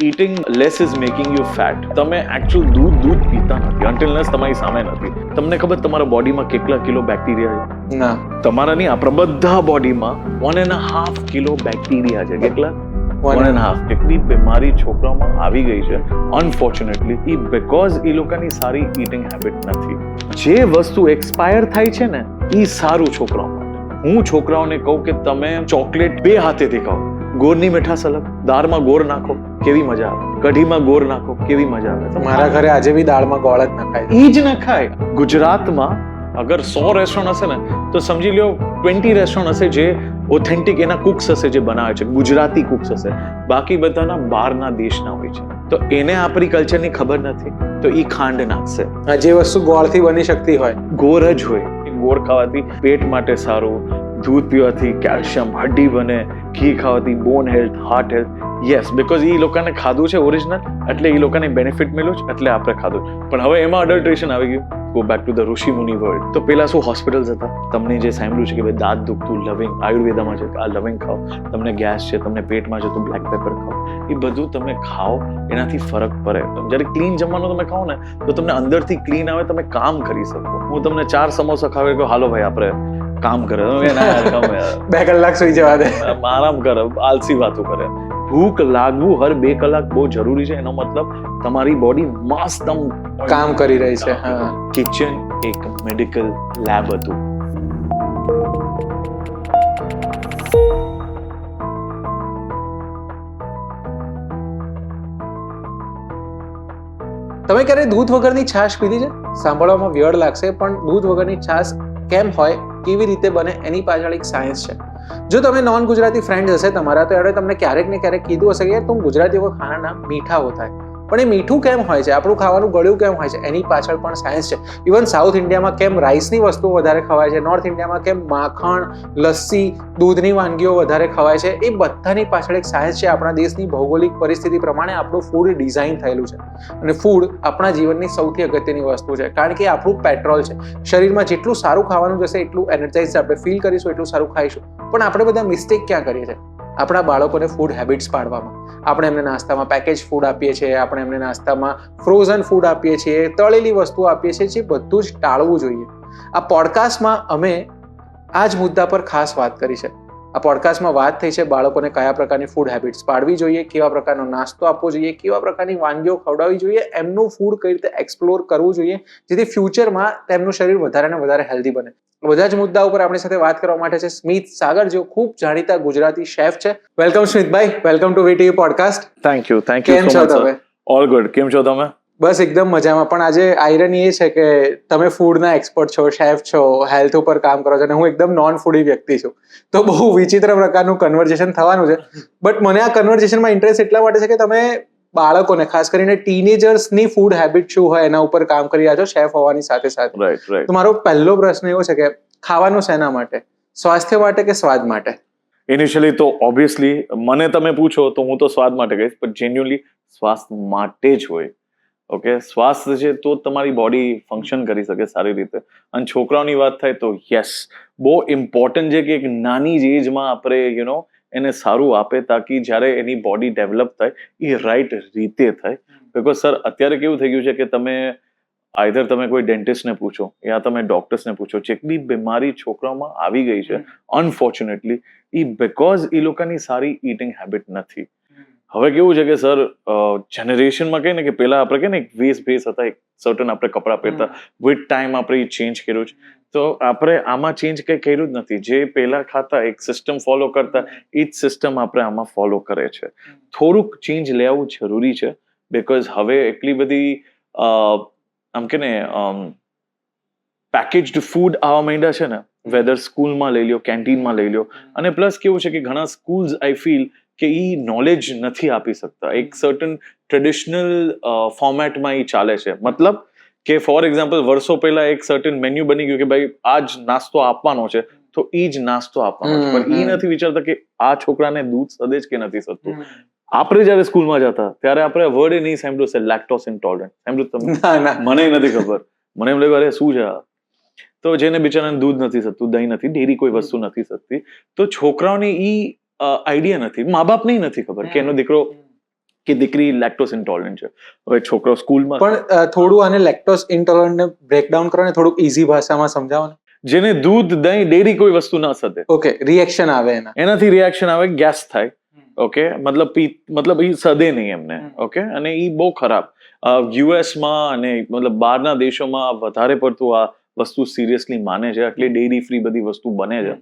eating less is making you fat. તમે actual દૂધ પીતા નથી until unless તમારી સામે નથી. તમને ખબર તમારા બોડીમાં કેટલા કિલો બેક્ટેરિયા છે? ના, તમારા નહીં, આપણા બધા બોડીમાં 1.5 કિલો બેક્ટેરિયા છે. કેટલા? 1.5. એટલી બીમારી છોકરાઓમાં આવી ગઈ છે અનફોર્ચ્યુનેટલી, એ બીકોઝ એ લોકોની સારી ઈટિંગ હેબિટ નથી. જે વસ્તુ એક્સપાયર થાય છે ને એ સારું છોકરાઓ માટે. હું છોકરાઓને કહું કે તમે ચોકલેટ 2 હાથેથી ખાઓ. ગોળની મીઠાશ અલગ, દાળમાં ગોળ નાખો કેવી મજા આવે, કઢીમાં ગોળ નાખો કેવી મજા આવે. મારા ઘરે આજે બી દાળમાં ગોળ જ નખાય. ઈ જ નખાય. ગુજરાતમાં અગર 100 રેસ્ટોરન્ટ હશે ને તો સમજી લ્યો 20 રેસ્ટોરન્ટ હશે જે ઓથેન્ટિક એના કુક્સ હશે, જે બનાવે છે ગુજરાતી કુક્સ હશે. બાકી બધાના બહારના દેશના હોય છે. તો એને આપણી કલ્ચરની ખબર નથી તો ઈ ખાંડ નાખશે. જે વસ્તુ ગોળથી બની શકતી હોય, ગોળ જ હોય. ગોળ ખાવાથી પેટ માટે સારું, દૂધ પીવાથી કેલ્શિયમ, હડ્ડી બને, ઘી ખાવાથી bone health, heart health. Yes, because એ લોકોને ખાધું છે ઓરિજિનલ, એટલે એ લોકોને બેનિફિટ મળ્યું છે, એટલે આપણે ખાધું. પણ હવે એમાં અડલ્ટ્રેશન આવી ગયું. Go back to the rishi muni world. તો પેલા શું હોસ્પિટલ્સ હતા? તમને જે સાંભળ્યું છે કે ભાઈ દાંત દુખતું લવિંગ, આયુર્વેદામાં છે આ લવિંગ ખાઓ, તમને ગેસ છે, તમને પેટમાં છે તો બ્લેક પેપર ખાઓ. એ બધું તમે ખાઓ, એનાથી ફરક પડે. જ્યારે ક્લીન જમવાનું તમે ખાઓ ને તો તમને અંદરથી ક્લીન આવે, તમે કામ કરી શકો. હું તમને 4 સમોસા ખાવે કહું હાલો ભાઈ આપણે કામ કરે, 2 કલાક સુઈ જવા દે, આરામ કરે, આલસી વાતો કરે. ભૂખ લાગવું હર 2 કલાક બહુ જરૂરી છે. એનો મતલબ તમારી બોડી મસ્ત કામ કરી રહી છે. કિચન એક મેડિકલ લેબ હતું. તમે ક્યારે દૂધ વગરની છાશ પીધી છે? સાંભળવામાં વિયર્ડ લાગશે, પણ દૂધ વગરની છાશ કેમ હોય, કેવી રીતે બને, એની પાછળ એક સાયન્સ છે. જો તમે નોન ગુજરાતી ફ્રેન્ડ હશે તમારા, તો એણે તમને ક્યારેક ને ક્યારેક કીધું હશે કે તુમ ગુજરાતીઓ કા ખાના ના મીઠા હોતા હૈ. પણ એ મીઠું કેમ હોય છે, આપણું ખાવાનું ગળ્યું કેમ હોય છે, એની પાછળ પણ સાયન્સ છે. ઇવન સાઉથ ઇન્ડિયામાં કેમ રાઈસની વસ્તુઓ વધારે ખવાય છે, નોર્થ ઇન્ડિયામાં કેમ માખણ, લસ્સી, દૂધની વાનગીઓ વધારે ખવાય છે, એ બધાની પાછળ એક સાયન્સ છે. આપણા દેશની ભૌગોલિક પરિસ્થિતિ પ્રમાણે આપણું ફૂડ ડિઝાઇન થયેલું છે. અને ફૂડ આપણા જીવનની સૌથી અગત્યની વસ્તુ છે, કારણ કે આપણું પેટ્રોલ છે. શરીરમાં જેટલું સારું ખાવાનું જશે એટલું એનર્જાઇઝ આપણે ફીલ કરીશું, એટલું સારું ખાઈશું. પણ આપણે બધા મિસ્ટેક ક્યાં કરીએ છીએ? આપણા બાળકોને ફૂડ હેબિટ્સ પાડવામાં. આપણે એમને નાસ્તામાં પેકેજ ફૂડ આપીએ છીએ, આપણે એમને નાસ્તામાં ફ્રોઝન ફૂડ આપીએ છીએ, તળેલી વસ્તુઓ આપીએ છીએ, જે બધું જ ટાળવું જોઈએ. આ પોડકાસ્ટમાં અમે આ જ મુદ્દા પર ખાસ વાત કરી છે. આ પોડકાસ્ટમાં વાત થઈ છે બાળકોને કયા પ્રકારની ફૂડ હેબિટ્સ પાડવી જોઈએ, કેવા પ્રકારનો નાસ્તો આપવો જોઈએ, કેવા પ્રકારની વાનગીઓ ખવડાવવી જોઈએ, એમનું ફૂડ કઈ રીતે એક્સપ્લોર કરવું જોઈએ, જેથી ફ્યુચરમાં તેમનું શરીર વધારે ને વધારે હેલ્ધી બને. બધા જ મુદ્દા ઉપર આપણી સાથે વાત કરવા માટે છે સ્મિત સાગર, જેઓ ખૂબ જાણીતા ગુજરાતી શેફ છે. વેલકમ સ્મિતભાઈ, welcome to VTV podcast. Thank you so much. All good. કેમ છો તમે? બસ એકદમ મજામાં. પણ આજે આયરની એ છે કે તમે ફૂડના એક્સપર્ટ છો, શેફ છો, હેલ્થ ઉપર કામ કરો છો, અને હું એકદમ નોન ફૂડી વ્યક્તિ છું. તો બહુ વિચિત્ર પ્રકારનું કન્વર્ઝેશન થવાનું છે. બટ મને આ કન્વર્ઝેશનમાં ઇન્ટરેસ્ટ એટલા માટે છે કે તમે બાળકોને, ખાસ કરીને ટીનેજર્સની ફૂડ હેબિટ શું હોય એના ઉપર કામ કરી રહ્યા છો શેફ હોવાની સાથે સાથે. રાઈટ. તો મારો પહેલો પ્રશ્ન એવો છે કે ખાવાનું શેના માટે? સ્વાસ્થ્ય માટે કે સ્વાદ માટે? ઇનિશિયલી તો ઓબ્વિયસલી મને તમે પૂછો તો હું તો સ્વાદ માટે કહીશ, પણ જેન્યુઅલી સ્વાસ્થ્ય માટે જ હોય. ઓકે, સ્વાસ્થ્ય છે તો તમારી બોડી ફંક્શન કરી શકે સારી રીતે. અને છોકરાઓની વાત થાય તો યસ, બહુ ઇમ્પોર્ટન્ટ છે કે એક નાની જ એજમાં આપણે એને સારું આપે, તાકી જ્યારે એની બોડી ડેવલપ થાય એ રાઈટ રીતે થાય. બિકોઝ સર અત્યારે કેવું થઈ ગયું છે કે તમે આઈધર તમે કોઈ ડેન્ટિસ્ટને પૂછો યા તમે ડોક્ટર્સને પૂછો, જેટલી બીમારી છોકરાઓમાં આવી ગઈ છે અનફોર્ચ્યુનેટલી, એ બીકોઝ એ લોકોની સારી ઈટિંગ હેબિટ નથી. હવે કેવું છે કે સર જનરેશનમાં કહીએ ને કે પેલા આપણે કહીએ ને એક ભેસ હતા, એક સર્ટન આપણે કપડાં પહેરતા, વિથ ટાઈમ આપણે એ ચેન્જ કર્યું છે. તો આપણે આમાં ચેન્જ કંઈ કર્યું જ નથી. જે પેલા ખાતા એક સિસ્ટમ ફોલો કરતા, એ જ સિસ્ટમ આપણે આમાં ફોલો કરે છે. થોડુંક ચેન્જ લેવું જરૂરી છે, બીકોઝ હવે એટલી બધી આમ કે ને પેકેજ્ડ ફૂડ આવવા માંડ્યા છે ને, વેધર સ્કૂલમાં લઈ લો, કેન્ટીનમાં લઈ લો. અને પ્લસ કેવું છે કે ઘણા સ્કૂલ્સ આઈ ફીલ કે એ નોલેજ નથી આપી શકતા. એક સર્ટન ટ્રેડિશનલ ફોર્મેટમાં એ ચાલે છે. મતલબ કે ફોર એક્ઝામ્પલ વર્ષો પહેલા એક સર્ટન મેન્યુ બની ગયું કે ભાઈ આ જ નાસ્તો આપવાનો છે, તો એ જ નાસ્તો આપવાનો છે. પણ એ નથી વિચારતા કે આ છોકરાને દૂધ સદે જ કે નથી સદતું. આપણે જયારે સ્કૂલમાં જતા ત્યારે આપણે વર્ડ નહીં સાંભળ્યું છે લેક્ટોસ ઇન્ટોલરન્ટ. સાંભળ્યું તમે? મને નથી ખબર. મને એમ લાગ્યું અરે શું છે આ? તો જેને બિચારાને દૂધ નથી સદતું, દહીં નથી, ડેરી કોઈ વસ્તુ નથી સદતી, તો છોકરાઓને ઈ આઈડિયા નથી, મા બાપને નથી ખબર કે એનો દીકરો કે દીકરી લેક્ટોસ ઇન્ટોલરન્ટ છે, હવે છોકરો સ્કૂલમાં પણ થોડું આને લેક્ટોસ ઇન્ટોલરન્ટ ને બ્રેકડાઉન કરો ને, થોડુંક ઈઝી ભાષામાં સમજાવો ને. જેને દૂધ દહીં ડેરી કોઈ વસ્તુ ના સદે, ઓકે, રિએક્શન આવે એના. એનાથી રિએક્શન આવે, ગેસ થાય. ઓકે, મતલબ એ સદે નહીં એમને. ઓકે, અને એ બહુ ખરાબ. યુએસમાં અને મતલબ બહારના દેશોમાં વધારે પડતું આ વસ્તુ સિરિયસલી માને છે, એટલે ડેરી ફ્રી બધી વસ્તુ બને છે.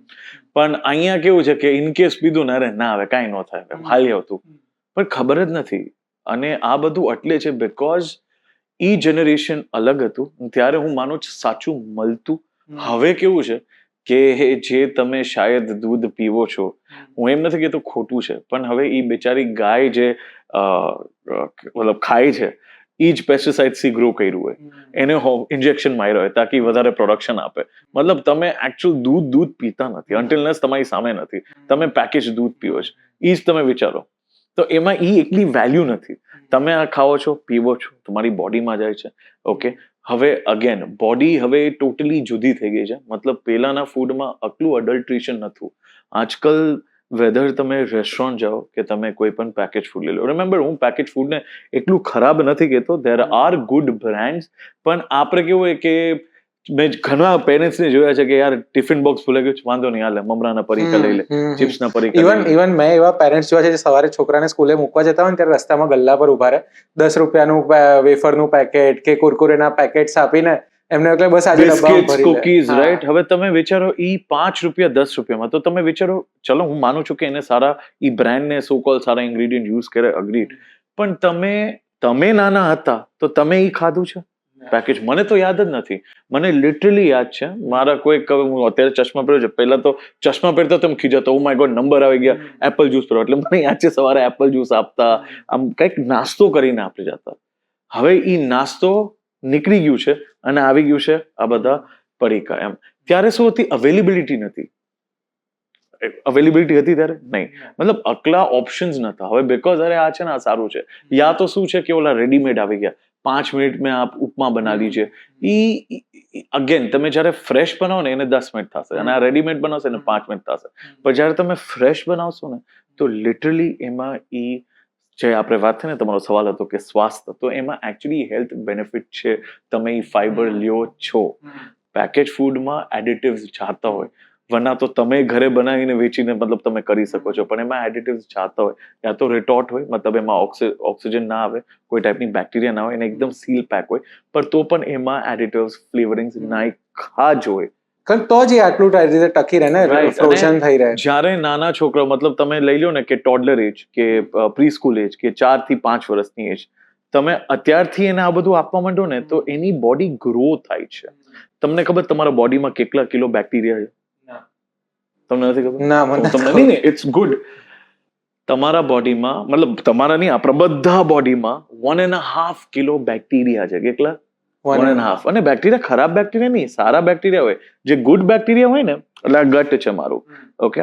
પણ અહીંયા કેવું છે કે ઇન કેસ પીધું ને, અરે ના આવે, કાંઈ ન થાય, હાલી આવતું, પણ ખબર જ નથી. અને આ બધું એટલે છે બીકોઝ ઈ જનરેશન અલગ હતું, ત્યારે હું માનું છું સાચું મળતું. હવે કેવું છે કે જે તમે શાયદ દૂધ પીવો છો, હું એમ નથી કહેતો ખોટું છે, પણ હવે ઈ બેચારી ગાય જે મતલબ ખાય છે, ઈ જ પેસ્ટિસાઇડથી ગ્રો કર્યું હોય, એને ઇન્જેક્શન માર્યો હોય તાકી વધારે પ્રોડક્શન આપે. મતલબ તમે એકચ્યુઅલ દૂધ પીતા નથી અન્ટિલનેસ તમારી સામે નથી, તમે પેકેજ દૂધ પીવો છો. ઈ જ તમે વિચારો, તો એમાં ઈ એકલી વેલ્યુ નથી. તમે આ ખાઓ છો, પીવો છો, તમારી બોડીમાં જાય છે. ઓકે, હવે અગેન બોડી હવે ટોટલી જુદી થઈ ગઈ છે. મતલબ પહેલાના ફૂડમાં આટલું અડલ્ટ્રેશન નહોતું. આજકાલ વેધર તમે રેસ્ટોરન્ટ જાઓ કે તમે કોઈ પણ પેકેજ ફૂડ લઈ લો, રિમેમ્બર હું પેકેજ ફૂડને એટલું ખરાબ નથી કહેતો, ધેર આર ગુડ બ્રાન્ડ્સ, પણ આપણે કેવું હોય કે મેં ઘણા પેરેન્ટ્સને જોયા છે કે યાર ટિફિન બોક્સ ભૂલાઈ ગયું, વાંધો નહીં, હાલે મમરાના પરીકા લઈ લે, ચિપ્સના પરીકા. ઇવન મેં એવા પેરેન્ટ્સ જોયા છે જે સવારે છોકરાને સ્કૂલે મૂકવા જતા હોય ને ત્યારે રસ્તામાં ગલ્લા પર ઉભા રહે, 10 રૂપિયાનું વેફરનું પેકેટ કે કુરકુરેના પેકેટ્સ આપીને એમને એટલે બસ આજે બિસ્કિટ્સ, કુકીઝ, રાઈટ. હવે તમે વિચારો ઈ 5 રૂપિયા 10 રૂપિયામાં, તો તમે વિચારો, ચલો હું માનું છું કે એને સારા ઈ બ્રાન્ડને સો કોલ સારા ઇન્ગ્રેડિયન્ટ યુઝ કરે, અગ્રીડ, પણ તમે નાના હતા તો તમે ઈ ખાધું છે પેકેજ? મને તો યાદ જ નથી. મને લિટરલી યાદ છે, મારા કોઈક, હું અત્યારે ચશ્મા પહેર્યો છે, પહેલા તો ચશ્મા પહેરતા તો ખીજાતો, ઓ માય ગોડ નંબર આવી ગયા, એપલ જ્યુસ પીવો, એટલે મને યાદ છે સવારે એપલ જ્યુસ આપતા, આમ કંઈક નાસ્તો કરીને આપણે જતા. હવે ઈ નાસ્તો નીકળી ગયું છે અને આવી ગયું છે આ બધા પડીકા. એમ ત્યારે શું હતી, અવેલેબિલિટી નથી. અવેલેબિલિટી હતી ત્યારે નહીં, મતલબ અકલા ઓપ્શન્સ નતા. હવે બીકોઝ અરે આ છે ને આ સારું છે, યા તો શું છે કે ઓલા રેડીમેડ આવી ગયા, 5 મિનિટ મેં આપ ઉપમા બનાવી છે. ઈ અગેન તમે જયારે ફ્રેશ બનાવો ને એને 10 મિનિટ થશે, અને આ રેડીમેડ બનાવશે એને 5 મિનિટ થશે. પણ જયારે તમે ફ્રેશ બનાવશો ને તો લિટરલી એમાં ઈ જે આપણે વાત થઈ ને, તમારો સવાલ હતો કે સ્વાસ્થ્ય, તો એમાં એકચ્યુઅલી હેલ્થ બેનિફિટ છે. તમે ઈ ફાઈબર લ્યો છો. પેકેજ ફૂડમાં એડિટિવ્સ જાતા હોય, વરના તો તમે ઘરે બનાવીને વેચીને મતલબ તમે કરી શકો છો, પણ એમાં એડિટિવ્સ જાતા હોય, યા તો રિટોર્ટ હોય, મતલબ એમાં ઓક્સિજન ના આવે, કોઈ ટાઈપની બેક્ટેરિયા ના હોય, એને એકદમ સીલ પેક હોય, પણ તો પણ એમાં એડિટિવ્સ, ફ્લેવરિંગ્સ નાખ્યા જ હોય. તો જ આટલું રીતે ટકી રહે ને, ફ્રોઝન થઈ રહે. જ્યારે નાના છોકરા, મતલબ તમે લઈ લો ને કે ટોડલર એજ કે પ્રી સ્કૂલ એજ કે 4 થી 5 વર્ષની એજ, તમે અત્યારથી એને આ બધું આપવા માંડો ને તો એની બોડી ગ્રો થાય છે. તમને ખબર તમારા બોડીમાં કેટલા કિલો બેક્ટેરિયા છે? તમને નથી ખબર? ના, મને તમને નહીં, ઇટ્સ ગુડ. તમારા બોડીમાં, મતલબ તમારા નહીં, આપણા બધા બોડીમાં 1.5 કિલો બેક્ટેરિયા છે. કેટલા? 1.5. અને બેક્ટેરિયા ખરાબ બેક્ટેરિયા નહીં, સારા બેક્ટેરિયા હોય. જે ગુડ બેક્ટેરિયા હોય ને, એટલે આ ગટ છે મારું, ઓકે,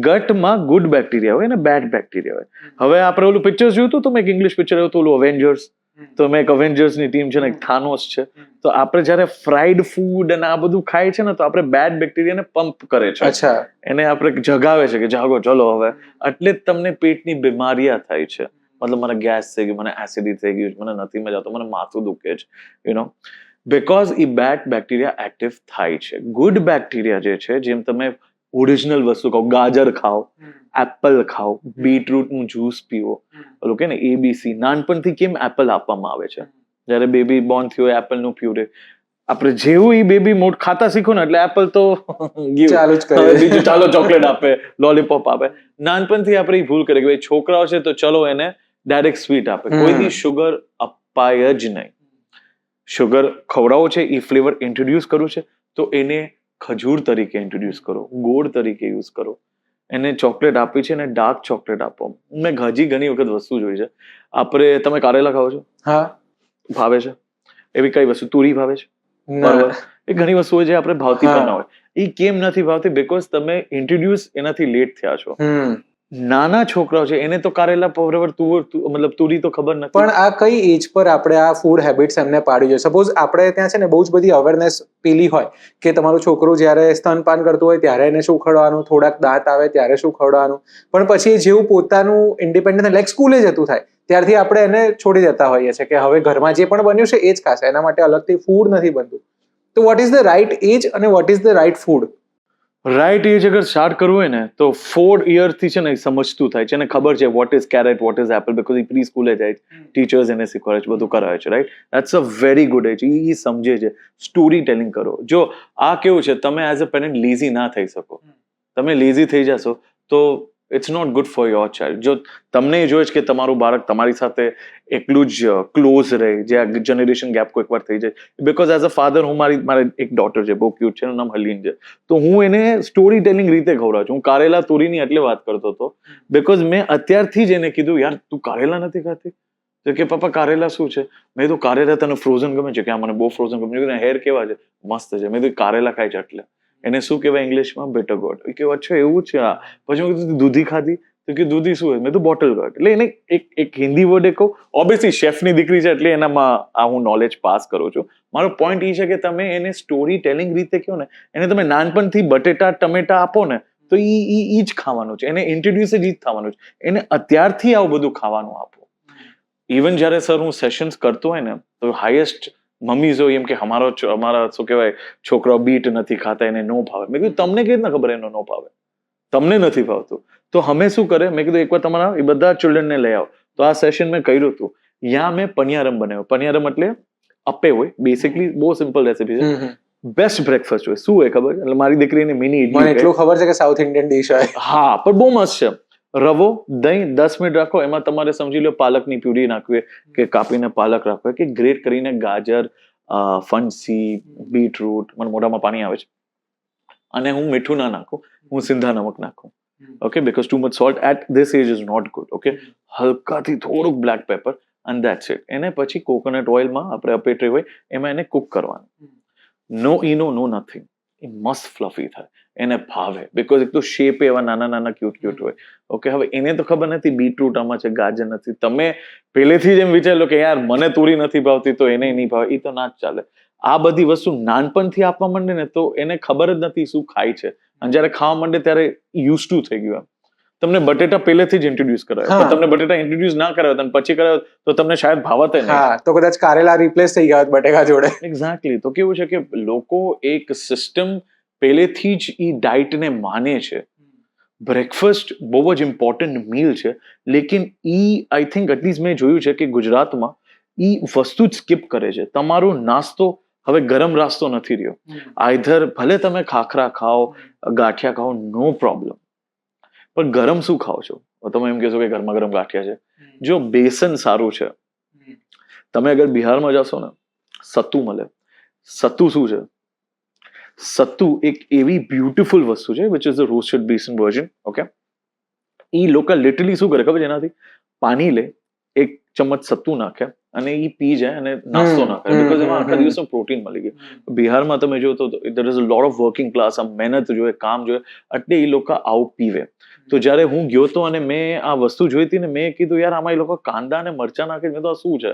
ગટમાં ગુડ બેક્ટેરિયા હોય ને બેડ બેક્ટેરિયા હોય. હવે આપણે ઓલું પિક્ચર જોયું હતું, તો મેં એક ઇંગ્લિશ પિક્ચર આવ્યું હતું, ઓલું અવેન્જર્સ, તો મેં એક અવેન્જર્સની ટીમ છે ને, એક થાનોસ છે. તો આપણે જયારે ફ્રાઈડ ફૂડ અને આ બધું ખાય છે ને, તો આપણે બેડ બેક્ટેરિયાને પંપ કરે છે, એને આપણે જગાવે છે કે જાગો, ચલો હવે. એટલે જ તમને પેટની બીમારીયા થાય છે. મતલબ મને ગેસ થઈ ગયું, મને એસિડિટી થઈ ગયું, મને નથી મજા આવતો, મને માથું દુખે છે, યુ નો, બીકોઝ ઈ બેડ બેક્ટેરિયા એક્ટિવ થાય છે. ગુડ બેક્ટેરિયા જે છે, જેમ તમે ઓરિજિનલ વસ્તુ ખાઓ, ગાજર ખાઓ, એપલ ખાઓ, બીટરૂટનું જ્યુસ પીવો, ઓલું કે ને ABC, નાનપણથી કેમ એપલ આપવામાં આવે છે? જયારે બેબી બોર્ન થયો હોય, એપલનું પ્યુરે, આપણે જેવું ઈ બેબી મોટ ખાતા શીખો ને એટલે એપલ તો બીજું ચાલો ચોકલેટ આપે, લોલીપોપ આપે. નાનપણથી આપણે ઈ ભૂલ કરીએ કે ભાઈ છોકરાઓ છે તો ચલો એને ડાયરેક્ટ સ્વીટ આપે, કોઈથી શુગર અપાય જ નહીં. શુગર ખવડાવો છે, ઈ ફ્લેવર ઇન્ટ્રોડ્યુસ કરવું છે તો એને ખજૂર તરીકે ઇન્ટ્રોડ્યુસ કરો, ગોળ તરીકે યુઝ કરો. એને ચોકલેટ આપી છે ને ડાર્ક ચોકલેટ આપો. મેં હજી ઘણી વખત વસ્તુ જોઈ છે. આપણે, તમે કારેલા ખાઓ છો? હા, ભાવે છે? એવી કઈ વસ્તુ? તુરી ભાવે છે? બરાબર. એ ઘણી વસ્તુઓ જે આપણે ભાવતી પણ ના હોય. એ કેમ નથી ભાવતી? બીકોઝ તમે ઇન્ટ્રોડ્યુસ એનાથી લેટ થયા છો. નાના છોકરાઓ છે એને તો કારેલા બરાબર મતલબ તુરી તો ખબર નથી. પણ આ કઈ એજ પર આપણે આ ફૂડ હેબિટ્સ એમને પાડી જોઈએ? સપોઝ આપણે ત્યાં છે ને બહુ જ બધી અવેરનેસ પેલી હોય કે તમારું છોકરું જ્યારે સ્તનપાન કરતું હોય ત્યારે એને શું ખવડાવવાનું, થોડાક દાંત આવે ત્યારે શું ખવડાવવાનું, પણ પછી જેવું પોતાનું ઇન્ડિપેન્ડન્ટ લાઈક સ્કૂલે જતું થાય ત્યારથી આપણે એને છોડી દેતા હોઈએ છીએ કે હવે ઘરમાં જે પણ બન્યું છે એ જ ખાશે, એના માટે અલગથી ફૂડ નથી બનતું. તો what is the right age અને what is the right food? Right age અગર સ્ટાર્ટ કરવું હોય ને તો 4 યરથી છે ને એ સમજતું થાય છે, એને ખબર છે what is carrot, what is apple, because એ પ્રી સ્કૂલે જાય છે, ટીચર્સ એને શીખવાડે છે, બધું કરાવે છે, right? That's a very good age. એ સમજે છે. સ્ટોરી ટેલિંગ કરો. જો આ કેવું છે, તમે એઝ અ પેરેન્ટ લેઝી ના થઈ શકો. તમે લેઝી થઈ જશો તો it's not good for your child. જો તમને એ જોઈએ છે કે તમારું બાળક તમારી સાથે એકલું જ ક્લોઝ રહે, જે આ જનરેશન ગેપ કોઈક વાર થઈ જાય, બીકોઝ એઝ અ ફાધર હું મારે એક ડોટર છે, બહુ ક્યુટ છે, એનું નામ હલીન છે, તો હું એને સ્ટોરી ટેલિંગ રીતે ખવડાવું છું. હું કારેલા તોરીની એટલે વાત કરતો હતો બીકોઝ મેં અત્યારથી જ એને કીધું, યાર તું કારેલા નથી ખાતી? તો કે પપ્પા કારેલા શું છે? મેં કીધું કારેલા તને ફ્રોઝન ગમે છે? કે આ મને બહુ ફ્રોઝન ગમે છે. હેર કેવા છે? મસ્ત છે. મેં કીધું કારેલા ખાય છે એટલે. એને શું કહેવાય ઇંગ્લિશમાં? Better got. કે અચ્છા એવું છે. આ પછી મેં કીધું દૂધી ખાધી? તો કે દૂધી શું હોય? મેં તો બોટલ ગોટ. એટલે એને એક હિન્દી વર્ડ કહું, ઓબ્વિયસલી શેફની દીકરી છે એટલે એનામાં આ હું નોલેજ પાસ કરું છું. મારો પોઈન્ટ એ છે કે તમે એને સ્ટોરી ટેલિંગ રીતે કહો ને, એને તમે નાનપણથી બટેટા ટમેટા આપો ને તો ઈ જ ખાવાનું છે. એને ઇન્ટ્રોડ્યુસ જ થવાનું છે. એને અત્યારથી આવું બધું ખાવાનું આપો. ઇવન જ્યારે સર હું સેશન્સ કરતો હોય ને તો હાઈએસ્ટ મમ્મીઝ હોય એમ કે અમારા શું કહેવાય છોકરાઓ બીટ નથી ખાતા, એને નો ભાવે. મેં કીધું તમને કેવી રીતના ખબર એનો નો ભાવે? તમને નથી ભાવતું તો અમે શું કરે, મેં કીધું એકવાર તમારા એ બધા ચિલ્ડ્રનને લઈ આવો. તો આ સેશન મેં કર્યું હતું. યા મેં પનિયારમ બનાવ્યો. પનિયારમ એટલે અપ્પે હોય, બેસિકલી બહુ સિમ્પલ રેસીપી છે. બેસ્ટ બ્રેકફાસ્ટ હોય. શું હોય ખબર? એટલે મારી દીકરીને મિની મને ઇડલી એટલું ખબર છે કે સાઉથ ઇન્ડિયન ડીશ હોય. હા, પણ બહુ મસ્ત છે. રવો, દહીં 10 મિનિટ રાખો, એમાં તમારે સમજી લો પાલકની પ્યુરી નાખવી કે કાપીને પાલક રાખવી કે ગ્રેટ કરીને ગાજર, ફણસી, બીટરૂટ, મને મોઢામાં પાણી આવે છે. અને હું મીઠું ના નાખું, હું સિંધા નમક નાખું. Okay, because too much salt at this age is not good. Okay, હલકાથી થોડુંક black pepper and that's it. એને પછી કોકોનટ ઓઇલમાં આપણે અપેટરી હોય એમાં એને કુક કરવાનું. નો ઈનો, નો નથિંગ. એ મસ્ત ફ્લફી થાય, એને ભાવે, બીકોઝ એક તો શેપ એવા નાના નાના ક્યુટ હોય. ઓકે, હવે એને તો ખબર નથી બીટરૂટ આમાં છે, ગાજર નથી. તમે પહેલેથી જ એમ વિચારી લો કે યાર મને તુરી નથી ભાવતી તો એને નહીં ભાવે, એ તો ના જ ચાલે. આ બધી વસ્તુ નાનપણથી આપવા માંડે ને તો એને ખબર જ નથી શું ખાય છે, અને જ્યારે ખાવા માંડે ત્યારે યુઝ ટુ થઈ ગયું. તમને બટેટા પહેલેથી જ ઇન્ટ્રોડ્યુસ કરાવે, પણ તમને બટેટા ઇન્ટ્રોડ્યુસ ના કરાવે અને પછી કરાવે તો તમને શાયદ ભાવત નહીં. હા, તો કદાચ કારેલા રિપ્લેસ થઈ ગયા બટેકા જોડે. એક્ઝેક્ટલી. તો કેવું છે કે લોકો એક સિસ્ટમ પહેલેથી જ ઈ ડાયટને માને છે. બ્રેકફાસ્ટ બહુ જ ઇમ્પોર્ટન્ટ મીલ છે, લેકિન ઈ આઈ થિંક એટલીસ્ટ મેં જોયું છે કે ગુજરાતમાં ઈ વસ્તુ જ સ્કીપ કરે છે. તમારો નાસ્તો હવે ગરમ નાસ્તો નથી રહ્યો. આઈધર ભલે તમે ખાખરા ખાઓ, ગાંઠિયા ખાઓ, નો પ્રોબ્લેમ, પણ ગરમ શું ખાઓ છો? તમે એમ કહેશો કે ગરમા ગરમ ગાંઠિયા છે. જો બેસન સારું છે, તમે અગર બિહારમાં જશો ને સત્તુ મળે. સત્તુ શું છે? સત્તુ એક એવી બ્યુટીફુલ વસ્તુ છે which is the roasted besan version. Okay, ઈ લોકો લિટરલી શું કરે ખબર છે? એનાથી પાણી લે, એક ચમચ સત્તુ નાખે અને ઈ પી જાય અને નાસ્તો ના કરે, બીકોઝ એમાં આખા દિવસનો પ્રોટીન મળી ગયું. બિહારમાં તમે જો તો there is a lot of working class, આ મહેનત જોઈએ, કામ જોઈએ, એટલે એ લોકો આવું પીવે. તો જ્યારે હું ગયો તો અને મેં આ વસ્તુ જોઈ હતી ને મેં કીધું યાર આમાં એ લોકો કાંદા અને મરચા નાખે. મેં તો આ શું છે?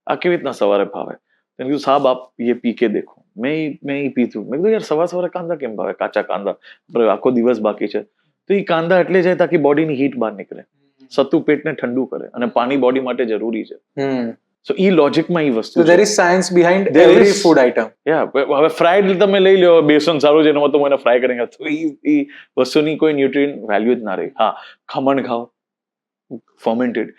આ કેવી રીતના સવારે ભાવે? મેં કીધું સાહેબ આપ ये પી કે દેખો. મેં એ પીધું. મેં કીધું યાર સવારે કાંદા કેમ ભાવે? કાચા કાંદા, આખો દિવસ બાકી છે. તો એ કાંદા એટલે જાય તાકી બોડીની હીટ બહાર નીકળે. સત્તુ પેટને ઠંડુ કરે અને પાણી બોડી માટે જરૂરી છે. સો ઈ લોજિકમાં ઈ વસ્તુ So there is science behind every food item. હવે ફ્રાઈડ તમે લઈ લો, બેસન સારું છે એમાં તો મને ફ્રાય કરીને તો ઈ વસ્તુની કોઈ ન્યુટ્રિયન્ટ વેલ્યુ જ ના રહી. હા, ખમણ ખાઓ, ફર્મેન્ટેડ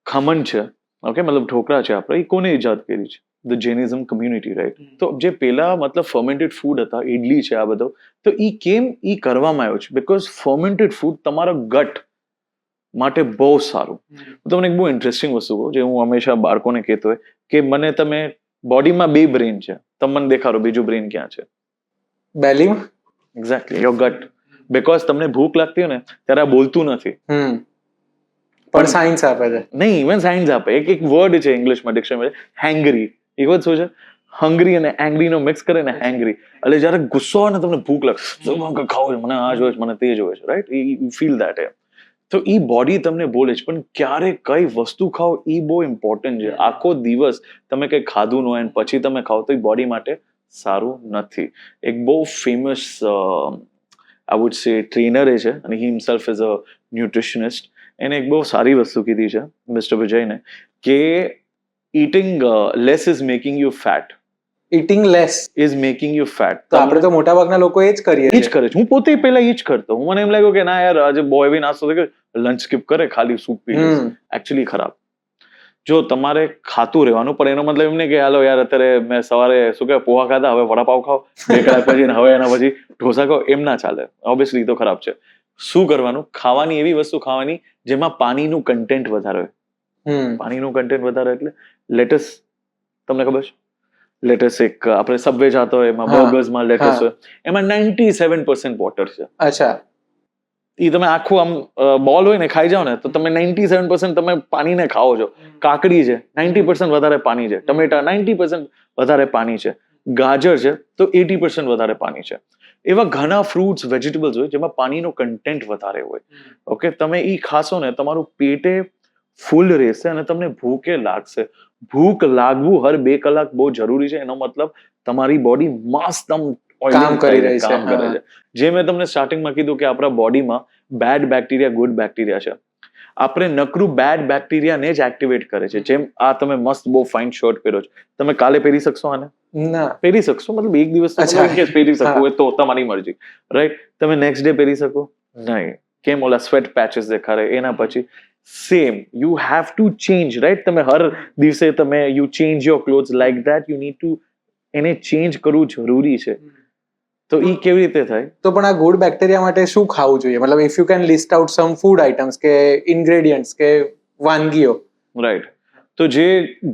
ખમણ છે. ઓકે, મતલબ ઢોકળા છે આપણે, એ કોને ઈજાદ કરી છે? The Jainism community, right? તો જે પેલા મતલબ ફર્મેન્ટેડ ફૂડ હતા, ઇડલી છે, આ બધો, તો ઈ કેમ ઈ કરવામાં આવ્યો છે? બીકોઝ ફર્મેન્ટેડ ફૂડ તમારા ગટ માટે બહુ સારું. તમને એક બહુ ઇન્ટરેસ્ટિંગ વસ્તુ કહું, જે હું હંમેશા બાળકોને કહેતો હોય કે મને તમે બોડીમાં 2 બ્રેન છે, તમે મને દેખાડો બીજું બ્રેન ક્યાં છે? બેલીમાં. Exactly, your gut. બીકોઝ તમને ભૂખ લાગતી હોય ને ત્યારે આ બોલતું નથી, પણ સાયન્સ આપે છે. નહીં, ઇવન સાયન્સ આપે. એક વર્ડ છે ઇંગ્લિશમાં ડિક્શનરી, હેંગરી. એ વર્ડ શું છે? હંગરી અને એંગ્રી નો મિક્સ કરે ને, હેંગરી. એટલે જયારે ગુસ્સો હોય ને તમને ભૂખ લાગે, ખાવ, મને આ જોઈએ, મને તે જોઈએ છે, રાઈટ? You feel that. તો ઈ બોડી તમને બોલે છે, પણ ક્યારે કઈ વસ્તુ ખાઓ ઈ બહુ ઇમ્પોર્ટન્ટ છે. આખો દિવસ તમે કઈ ખાધું ન હોય પછી તમે ખાઓ તો એ બોડી માટે સારું નથી. એક બહુ famous I would say trainer છે અને હી હિમસેલ્ફ ઇઝ અ ન્યુટ્રિશનિસ્ટ. એને એક બહુ સારી વસ્તુ કીધી છે મિસ્ટર વિજયને, કે eating less is making you fat. Eating less is making you fat. તો આપણે તો મોટા ભાગના લોકો એ જ કરીએ એ જ કરે છે. હું પોતે પહેલા એ જ કરતો. મને એમ લાગ્યું કે ના યાર આજે બહુ હેવી નાસ્તો થઈ ગયો, લંચ સ્કીપ કરે, ખાલી સૂપ પી લે. એકચ્યુઅલી ખરાબ. જો તમારે ખાતું રહેવાનું, પણ એનો મતલબ એમ નહીં કે હાલો યાર અત્યારે મેં સવારે શું કહેવાય પોહા ખાધા, હવે વડાપાવ ખાઓ 2 કલાક પછી, હવે એના પછી ઢોસા ખાઓ, એમ ના ચાલે. ઓબ્વિયસલી તો ખરાબ છે. શું કરવાનું? ખાવાની એવી વસ્તુ ખાવાની જેમાં પાણીનું કન્ટેન્ટ વધારે હોય. પાણીનું કન્ટેન્ટ વધારે એટલે લેટસ, તમને ખબર છે લેટસ, એક આપણે સબવે જાતો હોય એમાં બર્ગર્સમાં લેટસ હોય, એમાં 97% વોટર છે. અચ્છા. એ તમે આખું આમ બોલ હોય ને ખાઈ જાઓ ને તો તમે 97% તમે પાણીને ખાઓ છો. કાકડી છે 90% વધારે પાણી છે, ટમેટા 90% વધારે પાણી છે, ગાજર છે તો 80% વધારે પાણી છે. એવા ઘણા ફ્રૂટ્સ વેજીટેબલ્સ હોય જેમાં પાણીનો કન્ટેન્ટ વધારે હોય. ઓકે, તમે ઈ ખાશો ને તમારું પેટે ફૂલ રહેશે અને તમને ભૂખે લાગશે. ભૂખ લાગવું હર 2 કલાક બહુ જરૂરી છે. એનો મતલબ તમારી બોડી મસ્ત કામ કરી રહી છે. કામ કરે છે. જે મેં તમને સ્ટાર્ટિંગમાં કીધું કે આપણા બોડીમાં બેડ બેક્ટેરિયા, ગુડ બેક્ટેરિયા છે. આપણે નકરું બેડ બેક્ટેરિયાને જ એક્ટિવેટ કરે છે. જેમ આ તમે મસ્ત બહુ ફાઇન શર્ટ પહેરો છો, તમે કાલે પહેરી શકશો આને? ના પહેરી શકશો, મતલબ એક દિવસ પહેરી શકો હોય તો તમારી મરજી, રાઈટ? તમે નેક્સ્ટ ડે પહેરી શકો નહીં. કેમ? ઓલા સ્વેટ પેચેસ દેખાડે. એના પછી same you have to change, right? તમે હર દિવસે તમે you change your clothes like that. You need to એને ચેન્જ કરવું જરૂરી છે. તો ઈ કેવી રીતે થાય? તો પણ આ ગુડ બેક્ટેરિયા માટે શું ખાવું જોઈએ? મતલબ if you can list out some food items કે ઇન્ગ્રેડિયન્ટ્સ કે વાનગીઓ. રાઈટ. તો જે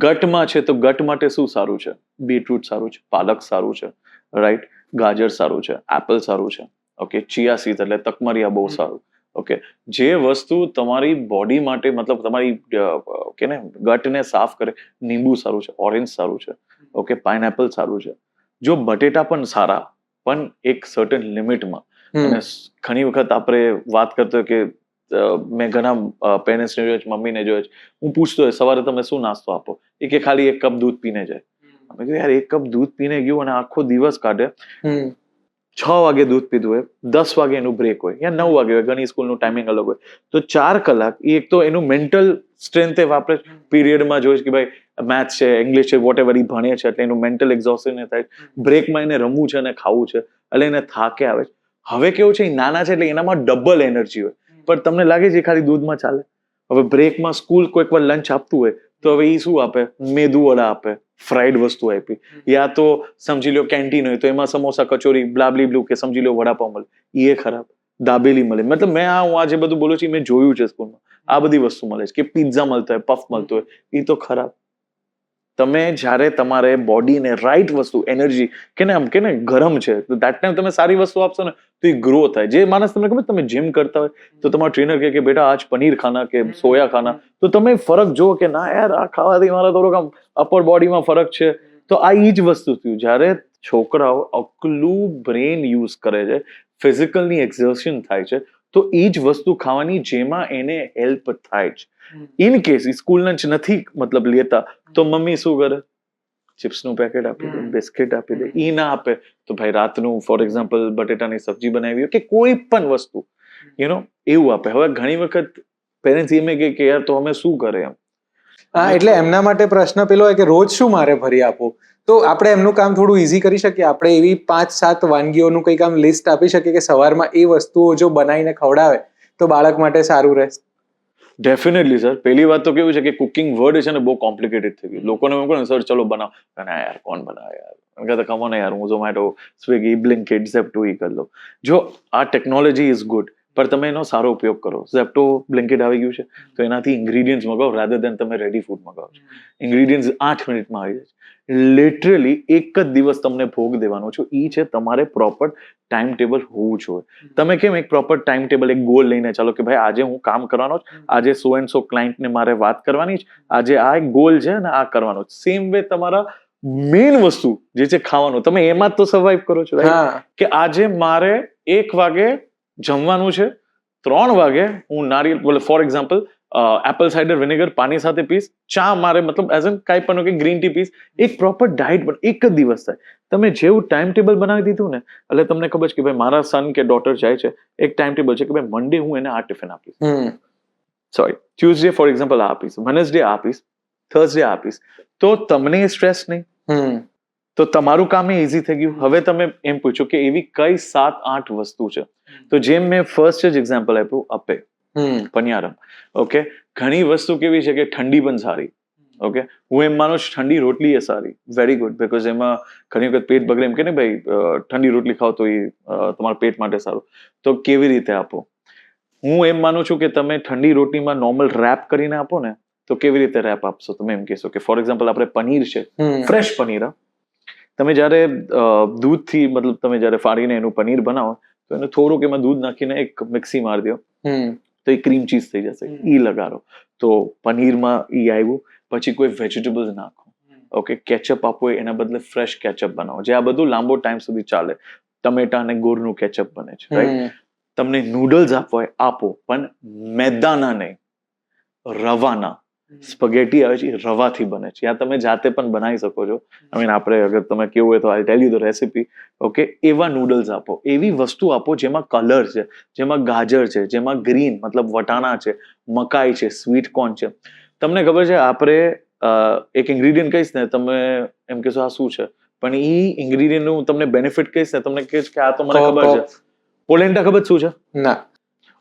ગટમાં છે તો ગટ માટે શું સારું છે? બીટરૂટ સારું છે, પાલક સારું છે, રાઈટ? ગાજર સારું છે, એપલ સારું છે, ઓકે? ચિયા સીડ એટલે તકમરિયા બહુ સારું. ઓકે, જે વસ્તુ તમારી બોડી માટે મતલબ તમારી કે ને ગટને સાફ કરે, લીંબુ સારું છે, ઓરેન્જ સારું છે, ઓકે? પાઇનએપલ સારું છે. જો બટેટા પણ સારા, પણ એક સર્ટન લિમિટમાં. અને ઘણી વખત આપણે વાત કરતો કે મેં ઘણા પેરેન્ટ્સને જોયા છે, મમ્મીને જોયા છે, હું પૂછતો હોય સવારે તમે શું નાસ્તો આપો, એ કે ખાલી 1 કપ દૂધ પીને જાય. અમે કીધું યાર 1 કપ દૂધ પીને ગયું અને આખો દિવસ કાઢે. 6 વાગે દૂધ પીધું હોય, 10 વાગે એનું બ્રેક હોય, યા 9 વાગે હોય, ઘણી સ્કૂલનું ટાઈમિંગ અલગ હોય, તો 4 કલાક એ એક તો એનું મેન્ટલ સ્ટ્રેન્થ વાપરે. પીરિયડમાં જોઈશ કે ભાઈ મેથ્સ છે, ઇંગ્લિશ છે, વોટ એવર ઈ ભણે છે એટલે એનું મેન્ટલ એક્ઝોસ્શન થાય. બ્રેકમાં એને રમવું છે અને ખાવું છે એટલે એને થાકે આવે છે. હવે કેવું છે, નાના છે એટલે એનામાં ડબલ એનર્જી હોય, પણ તમને લાગે છે ખાલી દૂધમાં ચાલે? હવે બ્રેકમાં સ્કૂલ કોઈક વાર લંચ આપતું હોય તો હવે ઈ શું આપે? મેદુ વડા આપે, ફ્રાઈડ વસ્તુ આપી, યા તો સમજી લો કેન્ટીન હોય તો એમાં સમોસા, કચોરી, બ્લાબલી બ્લુ, કે સમજી લો વડાપાવ મળે, એ ખરાબ. દાબેલી મળે, મતલબ હું આ જે બધું બોલું છું મેં જોયું છે સ્કૂલમાં. આ બધી વસ્તુ મળે છે, કે પિઝા મળતો હોય, પફ મળતો હોય, એ તો ખરાબ. તમે જ્યારે તમારે બોડીને રાઈટ વસ્તુ, એનર્જી કે ને ગરમ છે તો દેટ ટાઈમ તમે સારી વસ્તુ આપશો ને તો એ ગ્રો થાય. જે માણસ તમને ખબર, તમે જીમ કરતા હોય તો તમારો ટ્રેનર કે બેટા આજ પનીર ખાના કે સોયા ખાના, તો તમે ફરક જુઓ કે ના યાર આ ખાવાથી મારા થોડોક આમ અપર બોડીમાં ફરક છે. તો આ ઈ જ વસ્તુ થયું. જ્યારે છોકરાઓ અકલું બ્રેન યુઝ કરે છે, ફિઝિકલની એક્ઝર્શન થાય છે, તો એ જ વસ્તુ ખાવાની જેમાં એને હેલ્પ થાય છે. ઇન કેસ સ્કૂલ લંચ નથી મતલબ લેતા તો મમ્મી શું કરે? ચિપ્સનું પેકેટ આપી દે, બિસ્કિટ આપી દે. ઈ ના આપે તો ભાઈ રાતનું ફોર એક્ઝામ્પલ બટેટાની સબ્જી બનાવી હોય કે કોઈ પણ વસ્તુ એવું આપે. હવે ઘણી વખત પેરેન્ટ્સ એમ કે યાર તો અમે શું કરે એમ. હા, એટલે એમના માટે પ્રશ્ન પેલો હોય કે રોજ શું મારે ભરી આપવું? તો આપણે એમનું કામ થોડું ઈઝી કરી શકીએ. આપણે એવી 5-7 વાનગીઓનું કંઈક આમ લિસ્ટ આપી શકીએ કે સવારમાં એ વસ્તુઓ જો બનાવીને ખવડાવે તો બાળક માટે સારું રહે. Definitely sir. પહેલી વાત તો કેવું છે કે કુકિંગ વર્ડ છે ને બહુ કોમ્પ્લિકેટેડ થઈ ગયું. લોકોને એમ કહે સર ચલો બનાવો, અને યાર કોણ બનાવે યાર, કહેતા કમો ને યાર હું ઝોમેટો, સ્વિગી, બ્લિંકિટ, ઝેપ્ટો ઈ કરી લો. જો આ ટેકનોલોજી ઇઝ ગુડ, પણ તમે એનો સારો ઉપયોગ કરો. ઝેપ્ટો, બ્લિંકિટ આવી ગયું છે તો એનાથી ઇન્ગ્રીડિયન્ટ્સ મગાવો રાધર દેન તમે રેડી ફૂડ મગાવો છો. ઇન્ગ્રીડિયન્ટ્સ 8 મિનિટમાં આવી જાય છે. લિટરલી એક જ દિવસ તમને ભોગ દેવાનો છો. ઈ છે તમારે પ્રોપર ટાઈમ ટેબલ હોવું જોઈએ. તમે કેમ એક પ્રોપર ટાઈમ ટેબલ, એક ગોલ લઈને ચાલો કે ભાઈ આજે હું કામ કરવાનો જ, આજે સો એન્ડ સો ક્લાયન્ટને મારે વાત કરવાની જ, આજે આ એક ગોલ છે ને આ કરવાનો. સેમ વે તમારા મેઇન વસ્તુ જે છે ખાવાનું, તમે એમાં જ તો સર્વાઈવ કરો છો, રાઈટ? કે આજે મારે 1 વાગે જમવાનું છે, 3 વાગે હું નારિયેળ for example Apple cider vinegar પાણી સાથે પીસ, ચા મારે મતલબ એઝ એન કાંઈ પણ કે ગ્રીન ટી પીસ. એક પ્રોપર ડાયટ પણ એક જ દિવસ થાય. તમે જેવું ટાઈમ ટેબલ બનાવી દીધું ને એટલે તમને ખબર છે કે ભાઈ મારા સન કે ડોટર જાય છે, એક ટાઈમ ટેબલ છે કે ભાઈ મંડે હું એને આ ટિફિન આપીશ, ટ્યુઝડે ફોર એક્ઝામ્પલ આપીશ, વેનસડે આપીશ, થર્સડે આપીશ, તો તમને સ્ટ્રેસ નહીં, તો તમારું કામ એ ઇઝી થઈ ગયું. હવે તમે એમ પૂછો કે એવી કઈ 7-8 વસ્તુ છે, તો જેમ મેં ફર્સ્ટ જ એક્ઝામ્પલ આપ્યું, અપે, પનિયારમ. ઓકે, ઘણી વસ્તુ કેવી છે કે ઠંડી પણ સારી. ઓકે, હું એમ માનું છું ઠંડી રોટલી એ સારી, વેરી ગુડ, બીકોઝ એમાં ઘણી વખત પેટ બગડે, એમ કે ને ભાઈ ઠંડી રોટલી ખાઓ તો એ તમારા પેટ માટે સારું. તો કેવી રીતે આપો? હું એમ માનું છું કે તમે ઠંડી રોટલીમાં નોર્મલ રેપ કરીને આપો ને, તો કેવી રીતે રેપ આપશો? તમે એમ કહેશો કે ફોર એક્ઝામ્પલ આપણે પનીર છે, ફ્રેશ પનીર, તમે જ્યારે દૂધથી મતલબ તમે જ્યારે ફાડીને એનું પનીર બનાવો, તો એને થોડુંક એમાં દૂધ નાખીને એક મિક્સી મારી દો, તો એ ક્રીમ ચીઝ થઈ જશે. ઈ લગાડો તો પનીરમાં ઈ આવ્યું. પછી કોઈ વેજીટેબલ્સ નાખો, ઓકે, કેચઅપ આપો, એના બદલે ફ્રેશ કેચઅપ બનાવો, જે આ બધું લાંબો ટાઈમ સુધી ચાલે. ટમેટા અને ગોળનું કેચઅપ બને છે, રાઈટ? તમને નૂડલ્સ આપવા હોય આપો, પણ મેદાના નહીં, રવાના. સ્પગેટી આવે છે, રવાથી બને છે. યા તમે જાતે પણ બનાવી શકો છો. આઈ મીન આપણે અગર તમે કેવું હોય તો I tell you the recipe. Okay, એવા નૂડલ્સ આપો, એવી વસ્તુ આપો જેમાં કલર છે, જેમાં ગાજર છે, જેમાં ગ્રીન મતલબ વટાણા છે, મકાઈ છે, સ્વીટ કોર્ન છે. તમને ખબર છે, આપણે એક ઇન્ગ્રીડિયન્ટ કહીશ ને, તમે એમ કહેશો આ શું છે, પણ ઈ ઇન્ગ્રીડિયન્ટનું તમને બેનિફિટ કહીશ ને, તમને કહીશ કે આ તો મને ખબર છે. પોલેન્ટા ખબર શું છે? ના.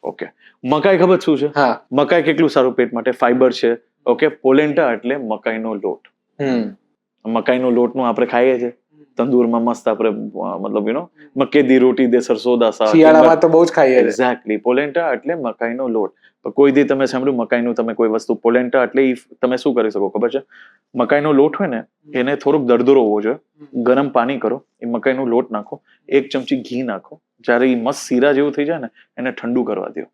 ઓકે, મકાઈ ખબર શું છે? હા. મકાઈ કેટલું સારું પેટ માટે, ફાઈબર છે. ઓકે, પોલેન્ટા એટલે મકાઈનો લોટ. મકાઈનો લોટનું આપણે ખાઈએ છીએ તંદુરમાં મસ્ત, આપણે મતલબ મક્કે દી રોટી દે સરસો દા સાગ, શિયાળામાં તો બહુ જ ખાઈએ. એક્ઝેક્ટલી, પોલેન્ટા એટલે મકાઈનો લોટ. કોઈ દી તમે સાંભળ્યું મકાઈનું, તમે કોઈ વસ્તુ પોલેન્ટા એટલે તમે શું કરી શકો ખબર છે? મકાઈનો લોટ હોય ને, એને થોડોક દરદરો હોવો જોઈએ, ગરમ પાણી કરો, એ મકાઈનો લોટ નાખો, 1 ચમચી ઘી નાખો, જ્યારે એ મસ્ત શીરા જેવું થઈ જાય ને, એને ઠંડુ કરવા દો.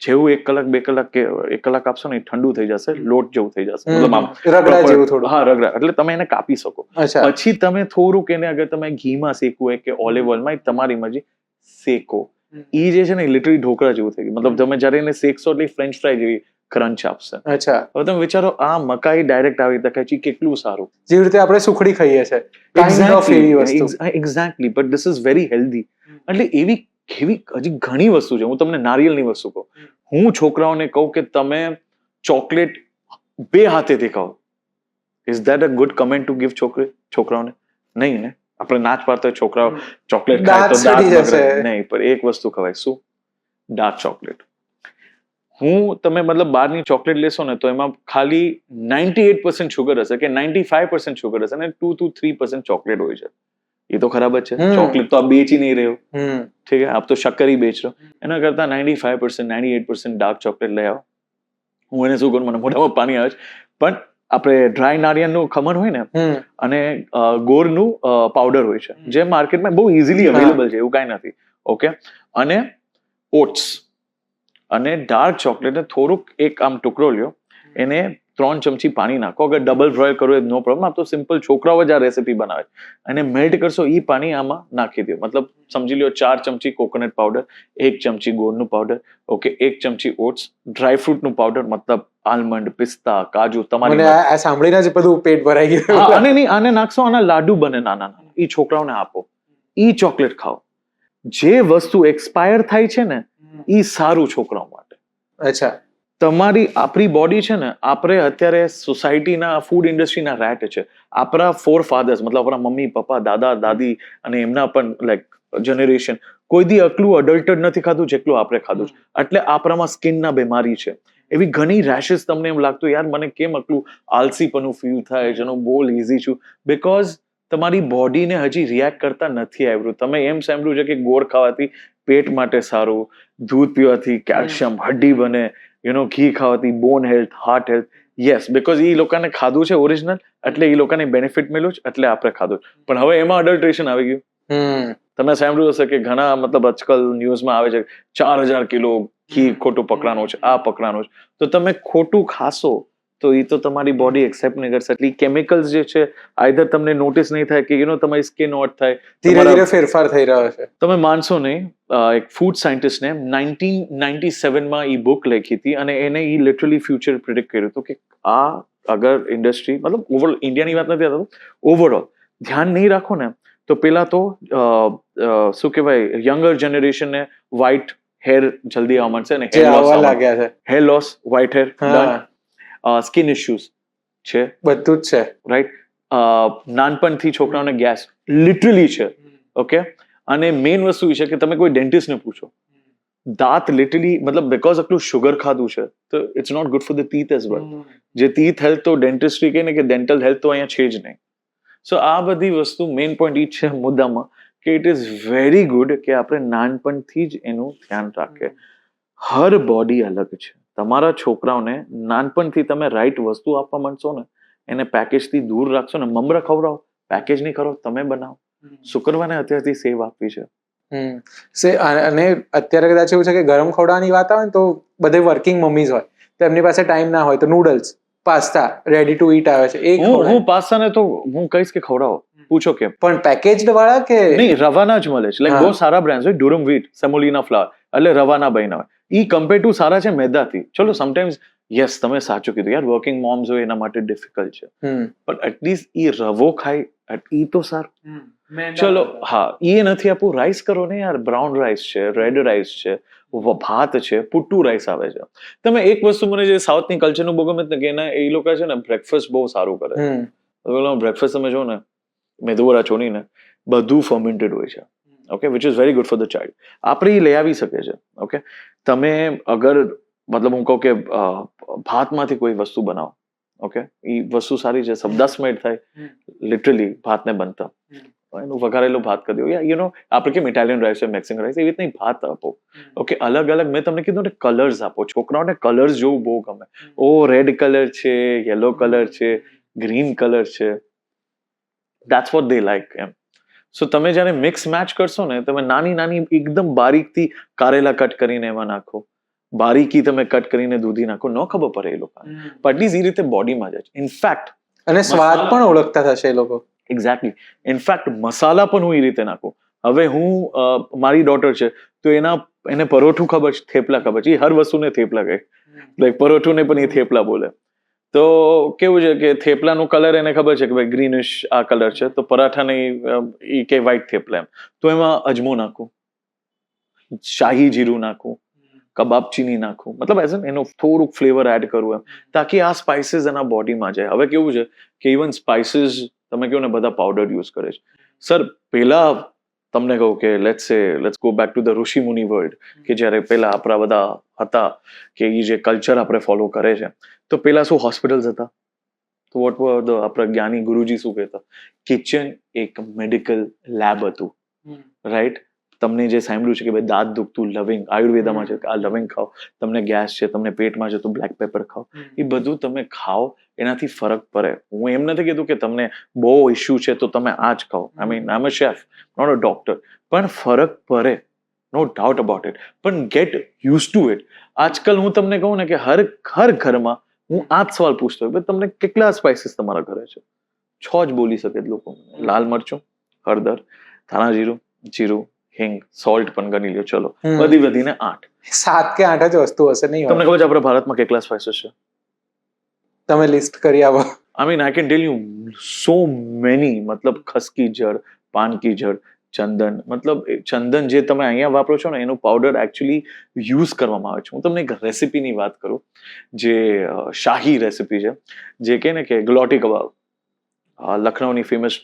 જેવું 1 કલાક 2 કલાક કે 1 કલાક આપશો ને, ઠંડુ થઈ જશે, લોટ જેવું થઈ જશે, મતલબ રગડા જેવું થોડું. હા, રગડા, એટલે તમે એને કાપી શકો. પછી તમે થોડુંક એને અગર તમે ઘીમાં શેકવું હોય કે ઓલિવ ઓઇલમાં, તમારી મરજી, શેકો. ઈ જે છે ને, લિટરલી ઢોકળા જેવું થઈ ગયું. મતલબ તમે જયારે એને શેકશો એટલે ફ્રેન્ચ ફ્રાય જેવી ક્રંચ આપશે. હવે તમે વિચારો, આ મકાઈ ડાયરેક્ટ આવી રીતે ખાય છે, કેટલું સારું. જેવી રીતે આપણે સુખડી ખાઈએ છીએ, exactly, but this is very healthy. એટલે એવી હજી ઘણી વસ્તુ છે. હું તમને નારિયેળની વસ્તુ કહું. હું છોકરાઓને કહું કે તમે ચોકલેટ 2 હાથેથી ખાઓ. Is that a good comment to give છોકરાઓને? નહીં ને. આપણે નાચ પાડતા છોકરાઓ ચોકલેટ ખાય તો દાંત બગડે. નહીં, પણ એક વસ્તુ ખવાય. શું? Dark chocolate. તમે મતલબ બહારની ચોકલેટ લેશો ને, તો એમાં ખાલી 98% શુગર હશે કે 95% શુગર હશે, અને 2 to 3% ચોકલેટ હોય છે. એ તો ખરાબ જ છે. ચોકલેટ તો આપ બેચી નહીં રહ્યો, ઠીક હે, આપ તો શક્કર ही बेच रहे हो. એના કરતા 95% 98% ડાર્ક ચોકલેટ લઈ આવો. હું એને શું કરું, મને મોઢામાં પાણી આવે છે, પણ આપણે ડ્રાય નારિયેળનું ખમણ હોય ને, અને ગોળનું પાવડર હોય છે, જે માર્કેટમાં બહુ ઇઝીલી અવેલેબલ છે, એવું કાંઈ નથી. ઓકે, અને ઓટ્સ અને ડાર્ક ચોકલેટને થોડુંક એક આમ ટુકડો લ્યો, એને 3 ચમચી પાણી નાખો. અગર ડબલ બોઇલ કરો એ નો પ્રોબ્લેમ. આપ તો સિમ્પલ છોકરાઓ જ આ રેસીપી બનાવે, અને મેલ્ટ કરશો, એ પાણી આમાં નાખી દો. મતલબ સમજી લ્યો 4 ચમચી કોકોનટ પાવડર, 1 ચમચી ગોળનું પાવડર, ઓકે, 1 ચમચી ઓટ્સ, ડ્રાયફ્રૂટનું પાવડર, મતલબ આલમંડ, પિસ્તા, કાજુ, તમારી આ સાંભળીને જ બધું પેટ ભરાઈ ગયું. અને નહીં, આને નાખશો, આના લાડુ બને નાના નાના, એ છોકરાઓને આપો. ઈ ચોકલેટ ખાઓ. જે વસ્તુ એક્સપાયર થાય છે ને, ઈ સારું છોકરાઓ માટે. અચ્છા, આપણી બોડી છે ને, આપણે અત્યારે સોસાયટીના ફૂડ ઇન્ડસ્ટ્રીના રેટ છે. આપણા ફોર ફાધર્સ, મતલબ આપણા મમ્મી પપ્પા, દાદા દાદી, અને એમના પણ લાઈક જનરેશન, કોઈ દી આટલું અડલ્ટેડ નથી ખાધું જેટલું આપણે ખાધું છે. એટલે આપણામાં સ્કિનના બીમારી છે. એવી ઘણી રેશિસ. તમને એમ લાગતું યાર મને કેમ આટલું આલસીપણું ફીલ થાય છે, હું બહુ લેઝી છું, બીકોઝ તમારી બોડીને હજી રિએક્ટ કરતા નથી આવ્યું. તમે એમ સાંભળ્યું છે કે ગોળ ખાવાથી પેટ માટે સારું, દૂધ પીવાથી કેલ્શિયમ, હડ્ડી બને, ઘી ખાવાથી bone health, heart health. Yes, because એ લોકોને ખાધું છે ઓરિજિનલ, એટલે એ લોકોને બેનિફિટ મળ્યું છે, એટલે આપણે ખાધું. પણ હવે એમાં અડલ્ટ્રેશન આવી ગયું. તમે સાંભળ્યું હશે કે ઘણા મતલબ આજકાલ ન્યૂઝમાં આવે છે 4000 કિલો ઘી ખોટું પકડાનું છે, આ પકડાનું છે. તો તમે ખોટું ખાશો તો એ તો તમારી બોડી એક્સેપ્ટ નહીં કરશે. એટલે કેમિકલ્સ જે છે, આઈધર તમને નોટિસ નહીં થાય કે તમારી સ્કિન ઓટ થાય, ધીરે ધીરે ફેરફાર થઈ રહ્યો છે. તમે માનશો નહીં, એક ફૂડ સાયન્ટિસ્ટને 1997માં ઈ બુક લખી હતી, અને એને ઈ લિટરલી ફ્યુચર પ્રિડિક્ટ કર્યું હતું કે આ અગર ઇન્ડસ્ટ્રી, મતલબ ઓવરઓલ ઇન્ડિયાની વાત નથી આવતો, ઓવરઓલ ધ્યાન નહીં રાખો ને, તો પેલા તો શું કહેવાય, યંગર જનરેશનને વ્હાઇટ હેર જલ્દી આવવા માંડશે અને જે આવવા લાગ્યા છે. હેર લોસ, વ્હાઇટ હેર, હા સ્કિન ઇશ્યુઝ છે, બધું જ છે. રાઈટ. નાનપણથી છોકરાઓને ગેસ લિટરલી છે. ઓકે, અને મેઇન વસ્તુ એ છે કે તમે કોઈ ડેન્ટિસ્ટને પૂછો, દાંત લિટરલી મતલબ બીકોઝ આટલું શુગર ખાધું છે તો it's not good for the teeth as well. જે ટીથ હેલ્થ તો ડેન્ટિસ્ટ્રી કહે ને કે ડેન્ટલ હેલ્થ તો અહીંયા છે જ નહીં. સો આ બધી વસ્તુ મેઇન પોઈન્ટ એ છે મુદ્દામાં કે ઇટ ઇઝ વેરી ગુડ કે આપણે નાનપણથી જ એનું ધ્યાન રાખીએ. હર બોડી અલગ છે. તમારા છોકરાઓને નાનપણથી તમે રાઈટ વસ્તુ આપવા માંડશો ને, એને પેકેજથી દૂર રાખશો ને, મમરા ખવડાવો, પેકેજ નહીં કરો, તમે બનાવો. શુક્રવારે અત્યારથી સેવ આપવી છે. અને અત્યારે કદાચ એવું છે કે ગરમ ખવડાવવાની વાત આવે ને તો બધે વર્કિંગ મમ્મીઝ હોય તો એમની પાસે ટાઈમ ના હોય તો noodles, pasta ready to eat આવે છે એ હું પાસ્તાને તો હું કહીશ કે ખવડાવો. પૂછો કેમ. પણ પેકેજ્ડ વાળા કે નહીં, રવાના જ મળે છે. લાઈક બહુ સારા બ્રાન્ડ હોય, ડુરમ વ્હીટ, સેમોલિના ફ્લાવર, એટલે રવાના બન્યા હોય. ઈ કમ્પેર ટુ સારા છે મેદાથી. ચલો સમટાઈમ્સ યસ તમે સાચું કીધું યાર, વર્કિંગ મોમ્સ હોય એના માટે ડિફિકલ્ટ છે, પણ એટલીસ્ટ ઈ રવો ખાય ઈ તો સારું. ચલો હા, એ નથી આપવું, રાઈસ કરો ને યાર. બ્રાઉન રાઈસ છે, રેડ રાઈસ છે, ભાત છે, પુટ્ટુ રાઈસ આવે છે. તમે એક વસ્તુ મને જે સાઉથની કલ્ચરનું બહુ ગમે ને કે એના એ લોકો છે ને બ્રેકફાસ્ટ બહુ સારું કરે. બ્રેકફાસ્ટ તમે જો ને મેદુવડા છોડીને બધું ફર્મેન્ટેડ હોય છે. Okay, which is very good for the child. આપણે એ લઈ આવી શકે છે. ઓકે, તમે અગર મતલબ હું કહું કે ભાતમાંથી કોઈ વસ્તુ બનાવો, ઓકે, એ વસ્તુ સારી છે. 10 મિનિટ થાય લિટરલી ભાતને બનતા. એનું વઘારેલું ભાત કરી દો, યુ નો આપણે કેમ ઇટાલિયન રાઈસ છે, મેક્સિકન રાઈસ, એવી રીતના ભાત આપો. ઓકે, અલગ અલગ મેં તમને કીધું ને કલર્સ આપો. છોકરાઓને કલર્સ જોવું બહુ ગમે. ઓ રેડ કલર છે, યલો કલર છે, ગ્રીન કલર છે, દેટ્સ વોટ દે લાઈક એમ. સો તમે જ્યારે મિક્સ મેચ કરશો ને, તમે નાની નાની એકદમ બારીકથી કારેલા કટ કરીને એમાં નાખો, બારીકી તમે કટ કરીને દૂધી નાખો, ન ખબર પડે એ લોકોને, પણ એટલીસ્ટ એ રીતે બોડીમાં જાય. ઇનફેક્ટ અને સ્વાદ પણ ઓળખતા થશે એ લોકો. એક્ઝેક્ટલી. ઇનફેક્ટ મસાલા પણ હું એ રીતે નાખું. હવે હું મારી ડોટર છે તો એને પરોઠું ખબર છે, થેપલા ખબર છે, એ હર વસ્તુને થેપલા કહે. લાઈક પરોઠું ને પણ એ થેપલા બોલે. તો કેવું છે કે થેપલાનું કલર એને ખબર છે કે ભાઈ ગ્રીનિશ આ કલર છે, તો પરાઠાને એ કે વ્હાઈટ થેપલા એમ. તો એમાં અજમો નાખું, શાહી જીરું નાખું, કબાબ ચીની નાખું, મતલબ એઝ એનું થોડુંક ફ્લેવર એડ કરું એમ, તાકી આ સ્પાઇસીસ એના બોડીમાં જાય. હવે કેવું છે કે ઇવન સ્પાઇસીસ તમે કહો ને બધા પાવડર યુઝ કરે છે. સર પેલા તમને કહું કે let's go back to the rishi muni world, કે જ્યારે પેલા આપણા બધા હતા કે એ જે કલ્ચર આપણે ફોલો કરે છે, તો પેલા શું હોસ્પિટલ્સ હતા, તો વોટ વર ધ આપણા જ્ઞાની ગુરુજી શું કહેતા, કિચન એક મેડિકલ લેબ હતું. રાઈટ. તમને જે સાંભળ્યું છે કે ભાઈ દાંત દુખતું લવિંગ, આયુર્વેદામાં છે કે આ લવિંગ ખાઓ, તમને ગેસ છે, તમને પેટમાં છે તો બ્લેક પેપર ખાઓ, એ બધું તમે ખાઓ, એનાથી ફરક પડે. હું એમ નથી કીધું કે તમને બહુ ઇશ્યુ છે તો તમે આ જ ખાઓ. I mean I am a chef, not a doctor, પણ ફરક પડે, નો ડાઉટ અબાઉટ ઇટ, પણ ગેટ યુઝ ટુ ઇટ. આજકાલ હું તમને કહું ને કે હર ઘરમાં હું આ જ સવાલ પૂછતો હોય, તમને કેટલા સ્પાઇસીસ તમારા ઘરે છે? 6 જ બોલી શકે લોકો. લાલ મરચું, હળદર, ધાણા જીરું, જીરું, હિંગ, સોલ્ટ પણ ગણી લ્યો, ચલો વધીને 8. 7 કે 8 જ વસ્તુ હશે. નહીં તમને ખબર છે આપણા ભારતમાં કેટલા સ્પાઇસીસ છે? તમે લિસ્ટ કરી આવો. આઈ mean I can tell you so many. મતલબ ખસકી જળ, પાન કી જળ, ચંદન, મતલબ ચંદન જે તમે અહીંયા વાપરો છો ને એનું પાવડર એકચ્યુઅલી યુઝ કરવામાં આવે છે. હું તમને એક રેસિપીની વાત કરું, જે શાહી રેસિપી છે, જે કહે ને કે ગલોટી કબાબ, લખનૌની ફેમસ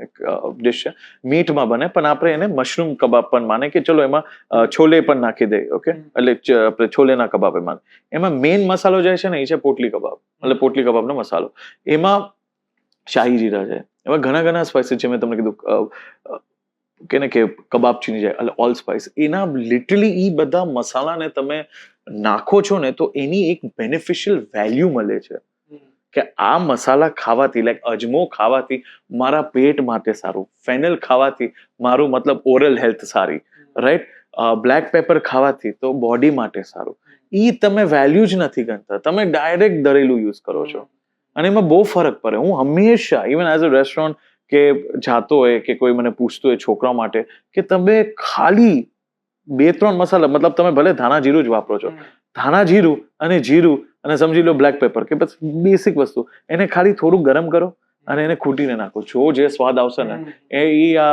એક ડિશ છે. મીટમાં બને, પણ આપણે એને મશરૂમ કબાબ પણ માને કે ચલો એમાં છોલે પણ નાખી દે. ઓકે, એટલે આપણે છોલેના કબાબ એમાં મેઇન મસાલો જાય છે ને એ છે પોટલી કબાબ, એટલે પોટલી કબાબનો મસાલો. એમાં શાહી જીરા છે, એમાં ઘણા ઘણા સ્પાઇસીસ છે. મેં તમને કીધું કે ને કે કબાબ ચીની જાય, એટલે ઓલ સ્પાઇસ. એના લિટરલી એ બધા મસાલાને તમે નાખો છો ને તો એની એક બેનિફિશિયલ વેલ્યુ મળે છે કે આ મસાલા ખાવાથી, લાઈક અજમો ખાવાથી મારા પેટ માટે સારું, ફેનલ ખાવાથી મારું મતલબ ઓરલ હેલ્થ સારી, રાઈટ, બ્લેક પેપર ખાવાથી તો બોડી માટે સારું. ઈ તમે વેલ્યુ જ નથી ગણતા, તમે ડાયરેક્ટ દરેલું યુઝ કરો છો અને એમાં બહુ ફરક પડે. હું હંમેશા ઇવન એઝ અ રેસ્ટોરન્ટ કે જાતો હોય કે કોઈ મને પૂછતું હોય છોકરા માટે કે તમે ખાલી 2-3 મસાલા, મતલબ તમે ભલે ધાણા જીરું જ વાપરો છો, ધાણા જીરું અને જીરું અને સમજી લો બ્લેક પેપર કે બસ બેસિક વસ્તુ, એને ખાલી થોડું ગરમ કરો અને એને ખૂટીને નાખો, જો જે સ્વાદ આવશે ને એ આ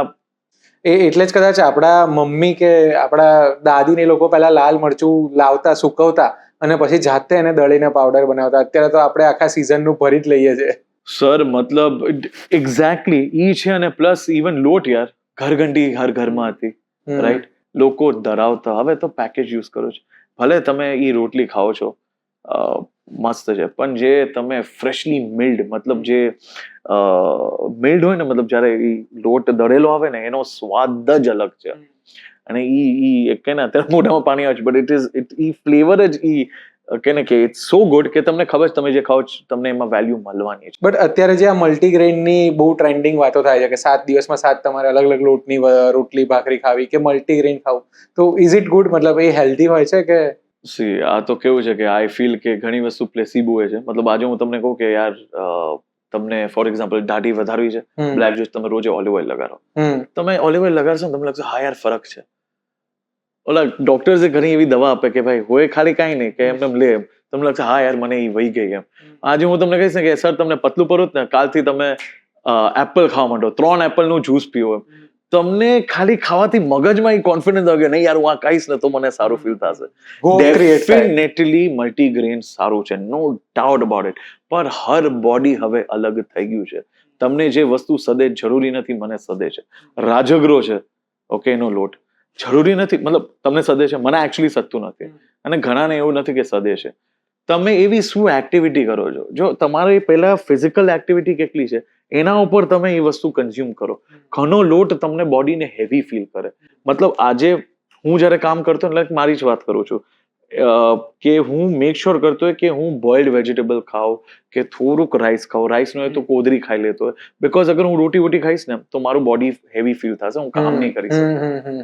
એટલે જ કદાચ આપણા મમ્મી કે આપણા દાદી ને લોકો પહેલા લાલ મરચું લાવતા સુકવતા અને પછી જાતે એને દળીને પાવડર બનાવતા. અત્યારે તો આપણે આખા સિઝનનું ભરી જ લઈએ છીએ. સર મતલબ એક્ઝેક્ટલી ઈ છે. અને પ્લસ ઇવન લોટ યાર ઘરઘંટી હર ઘરમાં હતી, રાઈટ? લોકો ધરાવતા. હવે તો પેકેજ યુઝ કરો છો. ભલે તમે ઈ રોટલી ખાઓ છો, મસ્ત છે, પણ જે તમે ફ્રેશલી મિલ્ડ, મતલબ જે મિલ્ડ હોય ને, મતલબ જ્યારે ઈ લોટ દળેલો આવે ને એનો સ્વાદ જ અલગ છે. અને ઈ કે ને અત્યારે મોઢામાં પાણી આવે છે, બટ ઈ ફ્લેવર જ કે ને કે ઇટ્સ સો ગુડ કે તમને ખબર છે તમે જે ખાઓ છો તમને એમાં વેલ્યુ મળવાની છે. બટ અત્યારે જે આ મલ્ટીગ્રેનની બહુ ટ્રેન્ડિંગ વાતો થાય છે કે 7 દિવસમાં 7 તમારે અલગ અલગ લોટની રોટલી ભાખરી ખાવી કે મલ્ટીગ્રેન ખાવું, તો ઇઝ ઇટ ગુડ? મતલબ એ હેલ્ધી હોય છે કે? સી આ તો કેવું છે કે આઈ ફીલ કે ઘણી વસ્તુ પ્લેસિબો હોય છે. મતલબ આજે હું તમને કહું કે યાર તમને ફોર એક્ઝામ્પલ દાઢી વધારવી છે, બ્લેક જ્યુસ તમે રોજે ઓલિવ ઓઇલ લગાડો. તમે ઓલિવ ઓઇલ લગાડશો ને તમને લાગશે હા યાર ફરક છે. ઓલા ડોક્ટર્સે ઘણી એવી દવા આપે કે ભાઈ હોય ખાલી કાંઈ નહીં કે એમને લે, તમને લાગશે હા યાર મને એ વહી ગઈ એમ. આજે હું તમને કહીશ ને કે સર તમને પતલું પરું ને કાલથી તમે એપલ ખાવા માંડો, 3 એપલનું જ્યુસ પીવો, તમને ખાલી ખાવાથી મગજમાં એ કોન્ફિડન્સ આવે કે નહીં યાર હું આ ખાઈશ ને તો મને સારું ફીલ થશે. ડેફિનેટલી મલ્ટીગ્રેન સારું છે, નો ડાઉટ અબાઉટ ઇટ. પણ હર બોડી હવે અલગ થઈ ગયું છે. તમને જે વસ્તુ સદે જરૂરી નથી મને સદે છે. રાજગરો છે, ઓકે, એનો લોટ જરૂરી નથી, મતલબ તમને સદે છે, મને એકચ્યુઅલી સદતું નથી. અને ઘણાને એવું નથી કે સદે છે. તમે એવી શું એક્ટિવિટી કરો છો? જો તમારે પહેલા ફિઝિકલ એક્ટિવિટી કેટલી છે એના ઉપર તમે એ વસ્તુ કન્ઝ્યુમ કરો. ઘણો લોટ તમને બોડીને હેવી ફીલ કરે. મતલબ આજે હું જયારે કામ કરતો એટલે મારી જ વાત કરું છું કે હું મેક શ્યોર કરતો હોય કે હું બોઇલ્ડ વેજીટેબલ ખાઉં કે થોડુંક રાઈસ ખાઉં. રાઈસ નો હોય તો કોદરી ખાઈ લેતો હોય, બીકોઝ અગર હું રોટી વોટી ખાઈશ ને તો મારું બોડી હેવી ફીલ થશે, હું કામ નહીં કરી શકું.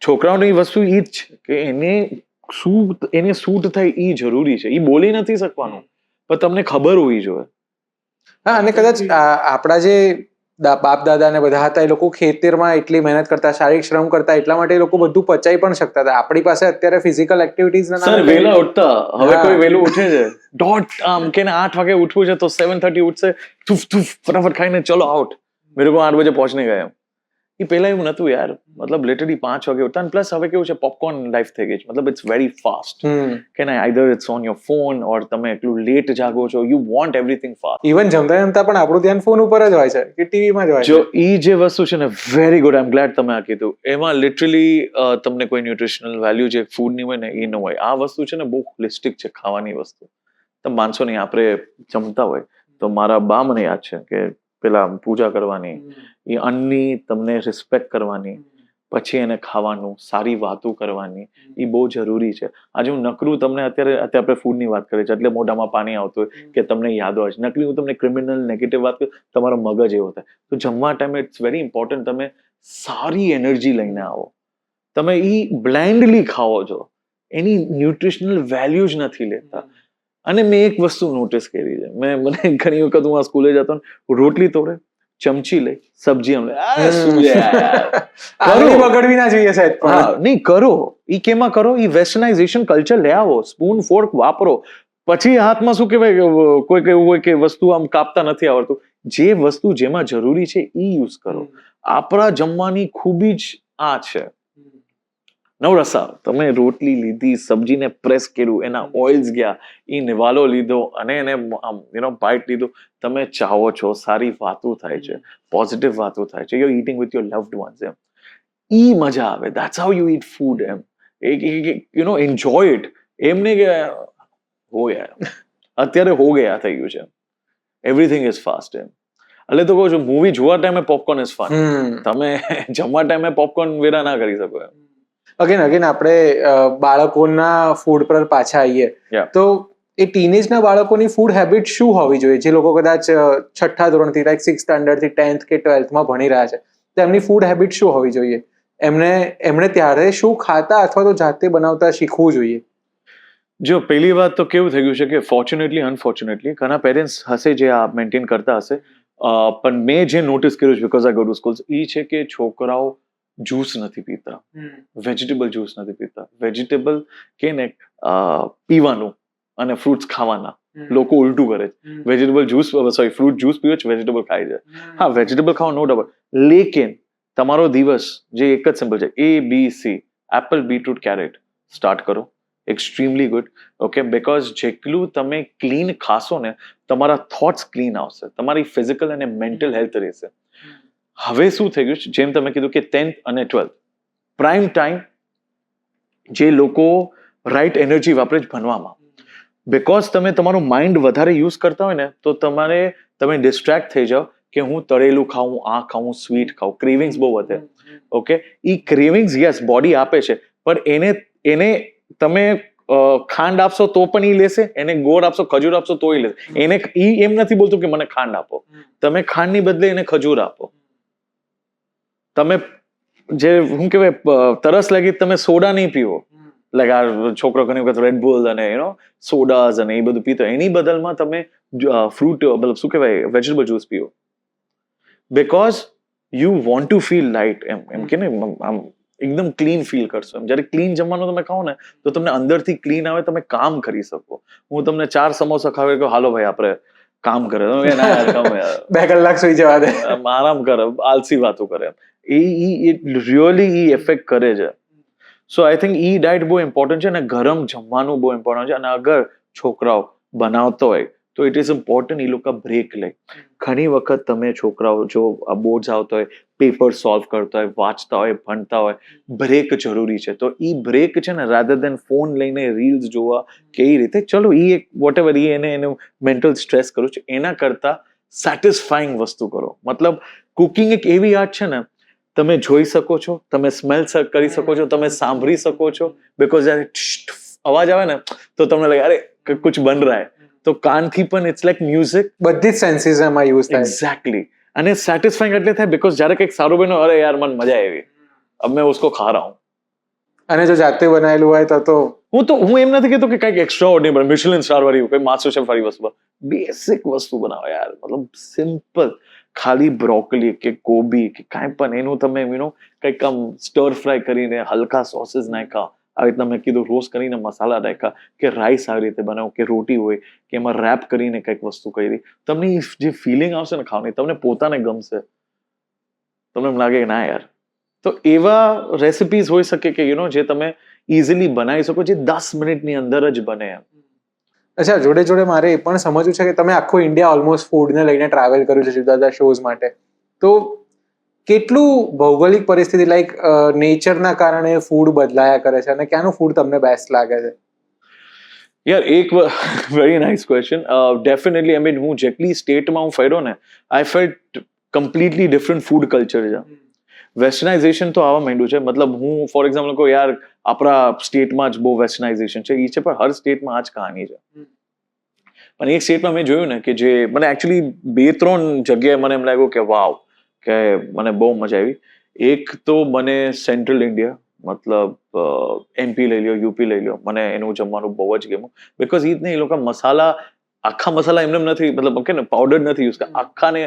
છોકરાઓની વસ્તુ ઈ જ છે કે એને સૂટ થાય ઈ જરૂરી છે. ઈ બોલી નથી શકવાનું પણ તમને ખબર હોવી જોઈએ. હા, અને કદાચ આપણા જે બાપ દાદા ને બધા હતા એ લોકો ખેતરમાં એટલી મહેનત કરતા, શારીરિક શ્રમ કરતા, એટલા માટે એ લોકો બધું પચાવી પણ શકતા હતા. આપણી પાસે અત્યારે ફિઝિકલ એક્ટિવિટીઝ ના સર વહેલા ઉઠતા, હવે કોઈ વહેલું ઉઠે છે ડોટ કે 8 વાગે ઉઠવું છે તો 7:30 ઉઠશે, ફટાફટ ખાઈને ચલો આઉટ, મેરે કો 8 બજે પહોંચને ગયા. એ પહેલા એવું નતું યાર. મતલબ લિટરલી 5 વાગે ઉઠતા. પ્લસ હવે કેવું છે પોપકોર્ન લાઈફ થઈ ગઈ છે. મતલબ ઇટ્સ વેરી ફાસ્ટ કે ના, either it's on your phone or તમે એટલું લેટ જાગો છો, you want everything fast. Even જમતા પણ આપણું ધ્યાન ફોન ઉપર જ હોય છે કે ટીવીમાં જ હોય છે. જો ઈ જે વસ્તુ છે ને, વેરી ગુડ, આઈ એમ ગ્લેડ તમે આ કીધું. એમાં લિટરલી તમને કોઈ ન્યુટ્રિશનલ વેલ્યુ જે ફૂડની હોય ને એ ન હોય. આ વસ્તુ છે ને બહુ હોલિસ્ટિક છે ખાવાની વસ્તુ. તમે માનશો નહીં, આપણે જમતા હોય તો મારા બા મને યાદ છે કે પેલા પૂજા કરવાની, એ અન્નની તમને રિસ્પેક્ટ કરવાની, પછી એને ખાવાનું, સારી વાતો કરવાની, એ બહુ જરૂરી છે. આજે હું નકરું તમને અત્યારે આપણે ફૂડની વાત કરીએ છીએ એટલે મોઢામાં પાણી આવતું હોય કે તમને યાદો આવે છે. નકલી હું તમને ક્રિમિનલ નેગેટિવ વાત કરું, તમારો મગજ એવો થાય. તો જમવા ટાઈમે ઇટ્સ વેરી ઇમ્પોર્ટન્ટ તમે સારી એનર્જી લઈને આવો. તમે ઈ બ્લાઇન્ડલી ખાઓ છો, એની ન્યુટ્રિશનલ વેલ્યુ જ નથી લેતા. અને મેં એક વસ્તુ નોટિસ કરી છે, મને ઘણી વખત હું આ સ્કૂલે જતો ને રોટલી તોડે, ચમચી લઈ, સબ્જી આમ બગડવી ના જોઈએ સાહેબ. હા નહીં કરો. ઈ કેમાં કરો? ઈ વેસ્ટર્નાઇઝેશન કલ્ચર લે આવો. સ્પૂન ફોર્ક વાપરો. પછી હાથમાં શું કહેવાય, કોઈ એવું હોય કે વસ્તુ આમ કાપતા નથી આવડતું, જે વસ્તુ જેમાં જરૂરી છે ઈ યુઝ કરો. આપણા જમવાની ખૂબી જ આ છે. નવરસા, તમે રોટલી લીધી, સબ્જીને પ્રેસ કર્યું, એના ઓઇલ્સ ગયા, ઈ નિવાલો લીધો અને એને બાઇટ લીધો, તમે ચાહો છો, સારી વાતો થાય છે, પોઝિટિવ વાતો થાય છે, you are eating with your loved ones એમ. ઈ મજા આવે. That's how you eat food એમ. Enjoy it. એમ નહીં કે હો યાર અત્યારે હો ગયા થઈ ગયું છે. એવરીથિંગ ઇઝ ફાસ્ટ એમ. એટલે તો કહું છું, મૂવી જોવા ટાઈમે પોપકોર્ન ઇઝ ફન. તમે જમવા ટાઈમે પોપકોર્ન વેરા ના કરી શકો એમ. અગેન આપણે બાળકોના ફૂડ પર પાછા આવીએ તો એ ટીનેજના બાળકોની ફૂડ હેબિટ શું હોવી જોઈએ? જે લોકો કદાચ 6ઠ્ઠા ધોરણથી લાઈક 6th સ્ટાન્ડર્ડથી 10th કે 12thમાં ભણી રહ્યા છે, તો એમની ફૂડ હેબિટ શું હોવી જોઈએ? એમણે ત્યારે શું ખાતા અથવા તો જાતે બનાવતા શીખવું જોઈએ? જો પહેલી વાત તો કેવું થઈ ગયું છે કે ફોર્ચ્યુનેટલી અનફોર્ચ્યુનેટલી ઘણા પેરેન્ટ્સ હશે જે આ મેન્ટેન કરતા હશે, પણ મેં જે નોટિસ કર્યું છે because I go to schools, એ છે કે છોકરાઓ જ્યુસ નથી પીતા, વેજીટેબલ જ્યુસ નથી પીતા. વેજીટેબલ કે ને પીવાનું અને ફ્રૂટ્સ ખાવાના, લોકો ઉલટું કરે છે. Vegetable juice, sorry, fruit juice પીવે છે, વેજીટેબલ ખાય છે. હા, વેજીટેબલ ખાવા નો ડાઉટ, લેકિન તમારો દિવસ જે એક જ સિમ્પલ છે ABC, apple, beetroot, carrot start કરો. Extremely good. ઓકે, બીકોઝ જેટલું તમે ક્લીન ખાશો ને તમારા થોટ્સ ક્લીન આવશે, તમારી ફિઝિકલ અને મેન્ટલ હેલ્થ રહેશે. હવે શું થઈ ગયું છે, જેમ તમે કીધું કે 10th અને 12th પ્રાઇમ ટાઈમ જે લોકો રાઈટ એનર્જી વાપરે છે ભણવામાં, બીકોઝ તમે તમારું માઇન્ડ વધારે યુઝ કરતા હોય ને તો તમે ડિસ્ટ્રેક્ટ થઈ જાઓ કે હું તળેલું ખાઉં, આ ખાઉં, સ્વીટ ખાઉં, ક્રેવિંગ્સ બહુ વધે. ઓકે, એ ક્રેવિંગ્સ યસ બોડી આપે છે, પણ એને તમે ખાંડ આપશો તો પણ એ લેશે, એને ગોળ આપશો, ખજૂર આપશો તો એ લેશે. એને એમ નથી બોલતું કે મને ખાંડ આપો, તમે ખાંડની બદલે એને ખજૂર આપો. તમે જે શું કહેવાય તરસ લાગી તમે સોડા નહીં પીવો, લાઈક આ છોકરો ઘણી વખત રેડબુલ અને સોડાઝ અને એ બધું પીતો, એની બદલમાં તમે ફ્રૂટ મતલબ શું કહેવાય વેજીટેબલ જ્યુસ પીવો, because you want to feel light. એમ કે ને આમ એકદમ ક્લીન ફીલ કરશો. એમ જ્યારે ક્લીન જમવાનું તમે ખાઓ ને તો તમને અંદરથી ક્લીન આવે, તમે કામ કરી શકો. હું તમને 4 સમોસા ખાવે કે હાલો ભાઈ આપણે કામ કરે, ના યાર કામ યાર 2 કલાક સુઈ જવા દે, આરામ કરે, આલસી વાતો કરે, એ રિયલી એફેક્ટ કરે છે. સો આઈ થિંક ઈ ડાયટ બહુ ઇમ્પોર્ટન્ટ છે અને ગરમ જમવાનું બહુ ઇમ્પોર્ટન્ટ છે. અને અગર છોકરાઓ બનાવતો હોય તો ઇટ ઇઝ ઇમ્પોર્ટન્ટ એ લોકો બ્રેક લે. ઘણી વખત તમે છોકરાઓ જો બોર્ડ્સ આવતા હોય, પેપર સોલ્વ કરતા હોય, વાંચતા હોય, ભણતા હોય, બ્રેક જરૂરી છે. તો ઈ બ્રેક છે ને રાધર દેન ફોન લઈને રીલ્સ જોવા કે એ રીતે, ચલો ઈ એક વોટ એવર એનું મેન્ટલ સ્ટ્રેસ કરું છું, એના કરતા સેટિસ્ફાઈંગ વસ્તુ કરો. મતલબ કુકિંગ એક એવી આર્ટ છે ને, તમે જોઈ શકો છો, તમે સ્મેલ કરી શકો છો, તમે સાંભળી શકો છો, બીકોઝ જ્યારે અવાજ આવે ને તો તમને લાગે અરે કુછ બન રહા હે, તો કાનથી પણ ઇટ્સ લાઈક મ્યુઝિક, બધી જ સેન્સીસ એમાં યુઝ થાય. એક્ઝેક્ટલી. અને સેટિસ્ફાઈંગ એટલે થાય બીકોઝ જ્યારે કંઈક સારું બન્યું, અરે યાર મને મજા આવી, અબ મેં ઉસકો ખા રહા હું. અને જો જાતે બનાવેલું હોય તો હું એમ નથી કહેતો કે કંઈક એક્સ્ટ્રા ઓર્ડિનરી મિશેલિન સ્ટાર વાળી કંઈ માસ્ટર શેફ વાળી વસ્તુ, બેસિક વસ્તુ બનાવો યાર. મતલબ સિમ્પલ, ખાલી બ્રોકલી કે કોબી કે કાંઈ પણ એનું તમે કંઈક આમ સ્ટર ફ્રાય કરીને હલકા સોસીસ નાખ્યા, આવી રીતના મેં કીધું રોસ્ટ કરીને મસાલા નાખ્યા, કે રાઈસ આવી રીતે બનાવો, કે રોટી હોય કે એમાં રેપ કરીને કંઈક વસ્તુ કરી, તમને જે ફિલિંગ આવશે ને ખાવાની, તમને પોતાને ગમશે, તમને એમ લાગે કે ના યાર. તો એવા રેસિપીઝ હોઈ શકે કે જે તમે ઇઝીલી બનાવી શકો, જે 10 મિનિટની અંદર જ બને. એમ. અચ્છા, જોડે જોડે મારે એ પણ સમજવું છે કે તમે આખું ઇન્ડિયા ઓલમોસ્ટ ફૂડને લઈને ટ્રાવેલ કર્યું છે જુદા જુદા શોઝ માટે, તો કેટલું ભૌગોલિક પરિસ્થિતિ લાઈક નેચરના કારણે ફૂડ બદલાયા કરે છે અને ક્યાંનું ફૂડ તમને બેસ્ટ લાગે છે? યાર એક very nice question. Definitely I mean હું જેટલી સ્ટેટમાં હું ફર્યો ને, આઈ felt completely different food culture છે. વેસ્ટર્નાઇઝેશન તો આવવા માંડ્યું છે. મતલબ હું ફોર એક્ઝામ્પલ કહું યાર આપણા સ્ટેટમાં જ બહુ વેસ્ટર્નાઇઝેશન છે, એ છે, પણ હર સ્ટેટમાં આ જ કહાની છે. પણ એક સ્ટેટમાં મેં જોયું ને કે જે મને એકચ્યુઅલી 2-3 જગ્યાએ મને એમ લાગ્યું કે વાવ, કે મને બહુ મજા આવી. એક તો મને સેન્ટ્રલ ઇન્ડિયા, મતલબ MP લઈ લ્યો, UP લઈ લ્યો, મને એનું જમવાનું બહુ જ ગમ્યું. બીકોઝ એ લોકો મસાલા, આખા મસાલા એમને નથી, મતલબ કે ને પાવડર નથી યુઝ કરતા, આખાને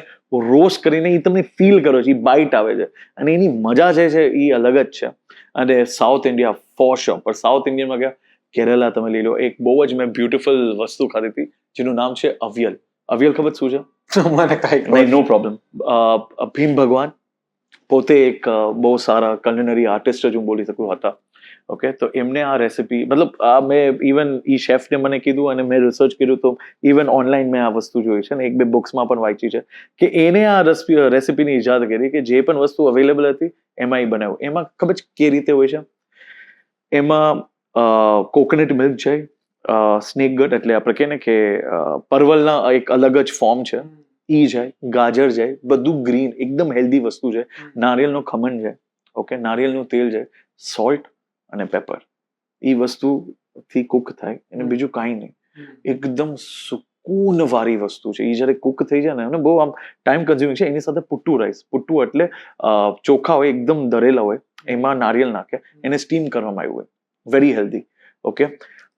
રોસ્ટ કરીને એ તમને ફીલ કરો છો, એ બાઇટ આવે છે અને એની મજા જે છે એ અલગ જ છે. અને સાઉથ ઇન્ડિયા ફોર શ્યોર, પણ સાઉથ ઇન્ડિયનમાં ગયા કેરેલા તમે લઈ લો, એક બહુ જ મેં બ્યુટીફુલ વસ્તુ ખાધી હતી જેનું નામ છે અવિયલ. અવિયલ ખબર શું છે? મને કાંઈ નહીં, નો પ્રોબ્લેમ. ભીમ ભગવાન પોતે એક બહુ સારા કલ્નરી આર્ટિસ્ટ જ હું બોલી શકું હતા. ઓકે, તો એમને આ રેસિપી, મતલબ આ મેં ઇવન ઈ શેફને મને કીધું અને મેં રિસર્ચ કર્યું, તો ઇવન ઓનલાઈન મેં આ વસ્તુ જોઈ છે ને 1-2 બુક્સમાં પણ વાંચી છે કે એને આ રેસિપીની ઈજાદ કરી કે જે પણ વસ્તુ અવેલેબલ હતી એમાં એ બનાવ્યું. એમાં ખબર છે કે રીતે હોય છે, એમાં કોકોનટ મિલ્ક જાય, સ્નેક ગટ એટલે આપણે કહીએ ને કે પરવલના એક અલગ જ ફોર્મ છે, ઈ જાય, ગાજર જાય, બધું ગ્રીન એકદમ હેલ્ધી વસ્તુ છે, નારિયેળનો ખમણ જાય, ઓકે, નારિયેળનું તેલ જાય, સોલ્ટ અને પેપર, એ વસ્તુથી કુક થાય અને બીજું કાંઈ નહીં. એકદમ સુકૂન વાળી વસ્તુ છે. એ જ્યારે કુક થઈ જાય ને, બહુ આમ ટાઈમ કન્ઝ્યુમિંગ છે. એની સાથે પુટ્ટુ રાઈસ, પુટ્ટુ એટલે ચોખા હોય એકદમ દરેલા હોય, એમાં નારિયેળ નાખે, એને સ્ટીમ કરવામાં આવ્યું હોય, વેરી હેલ્ધી. ઓકે,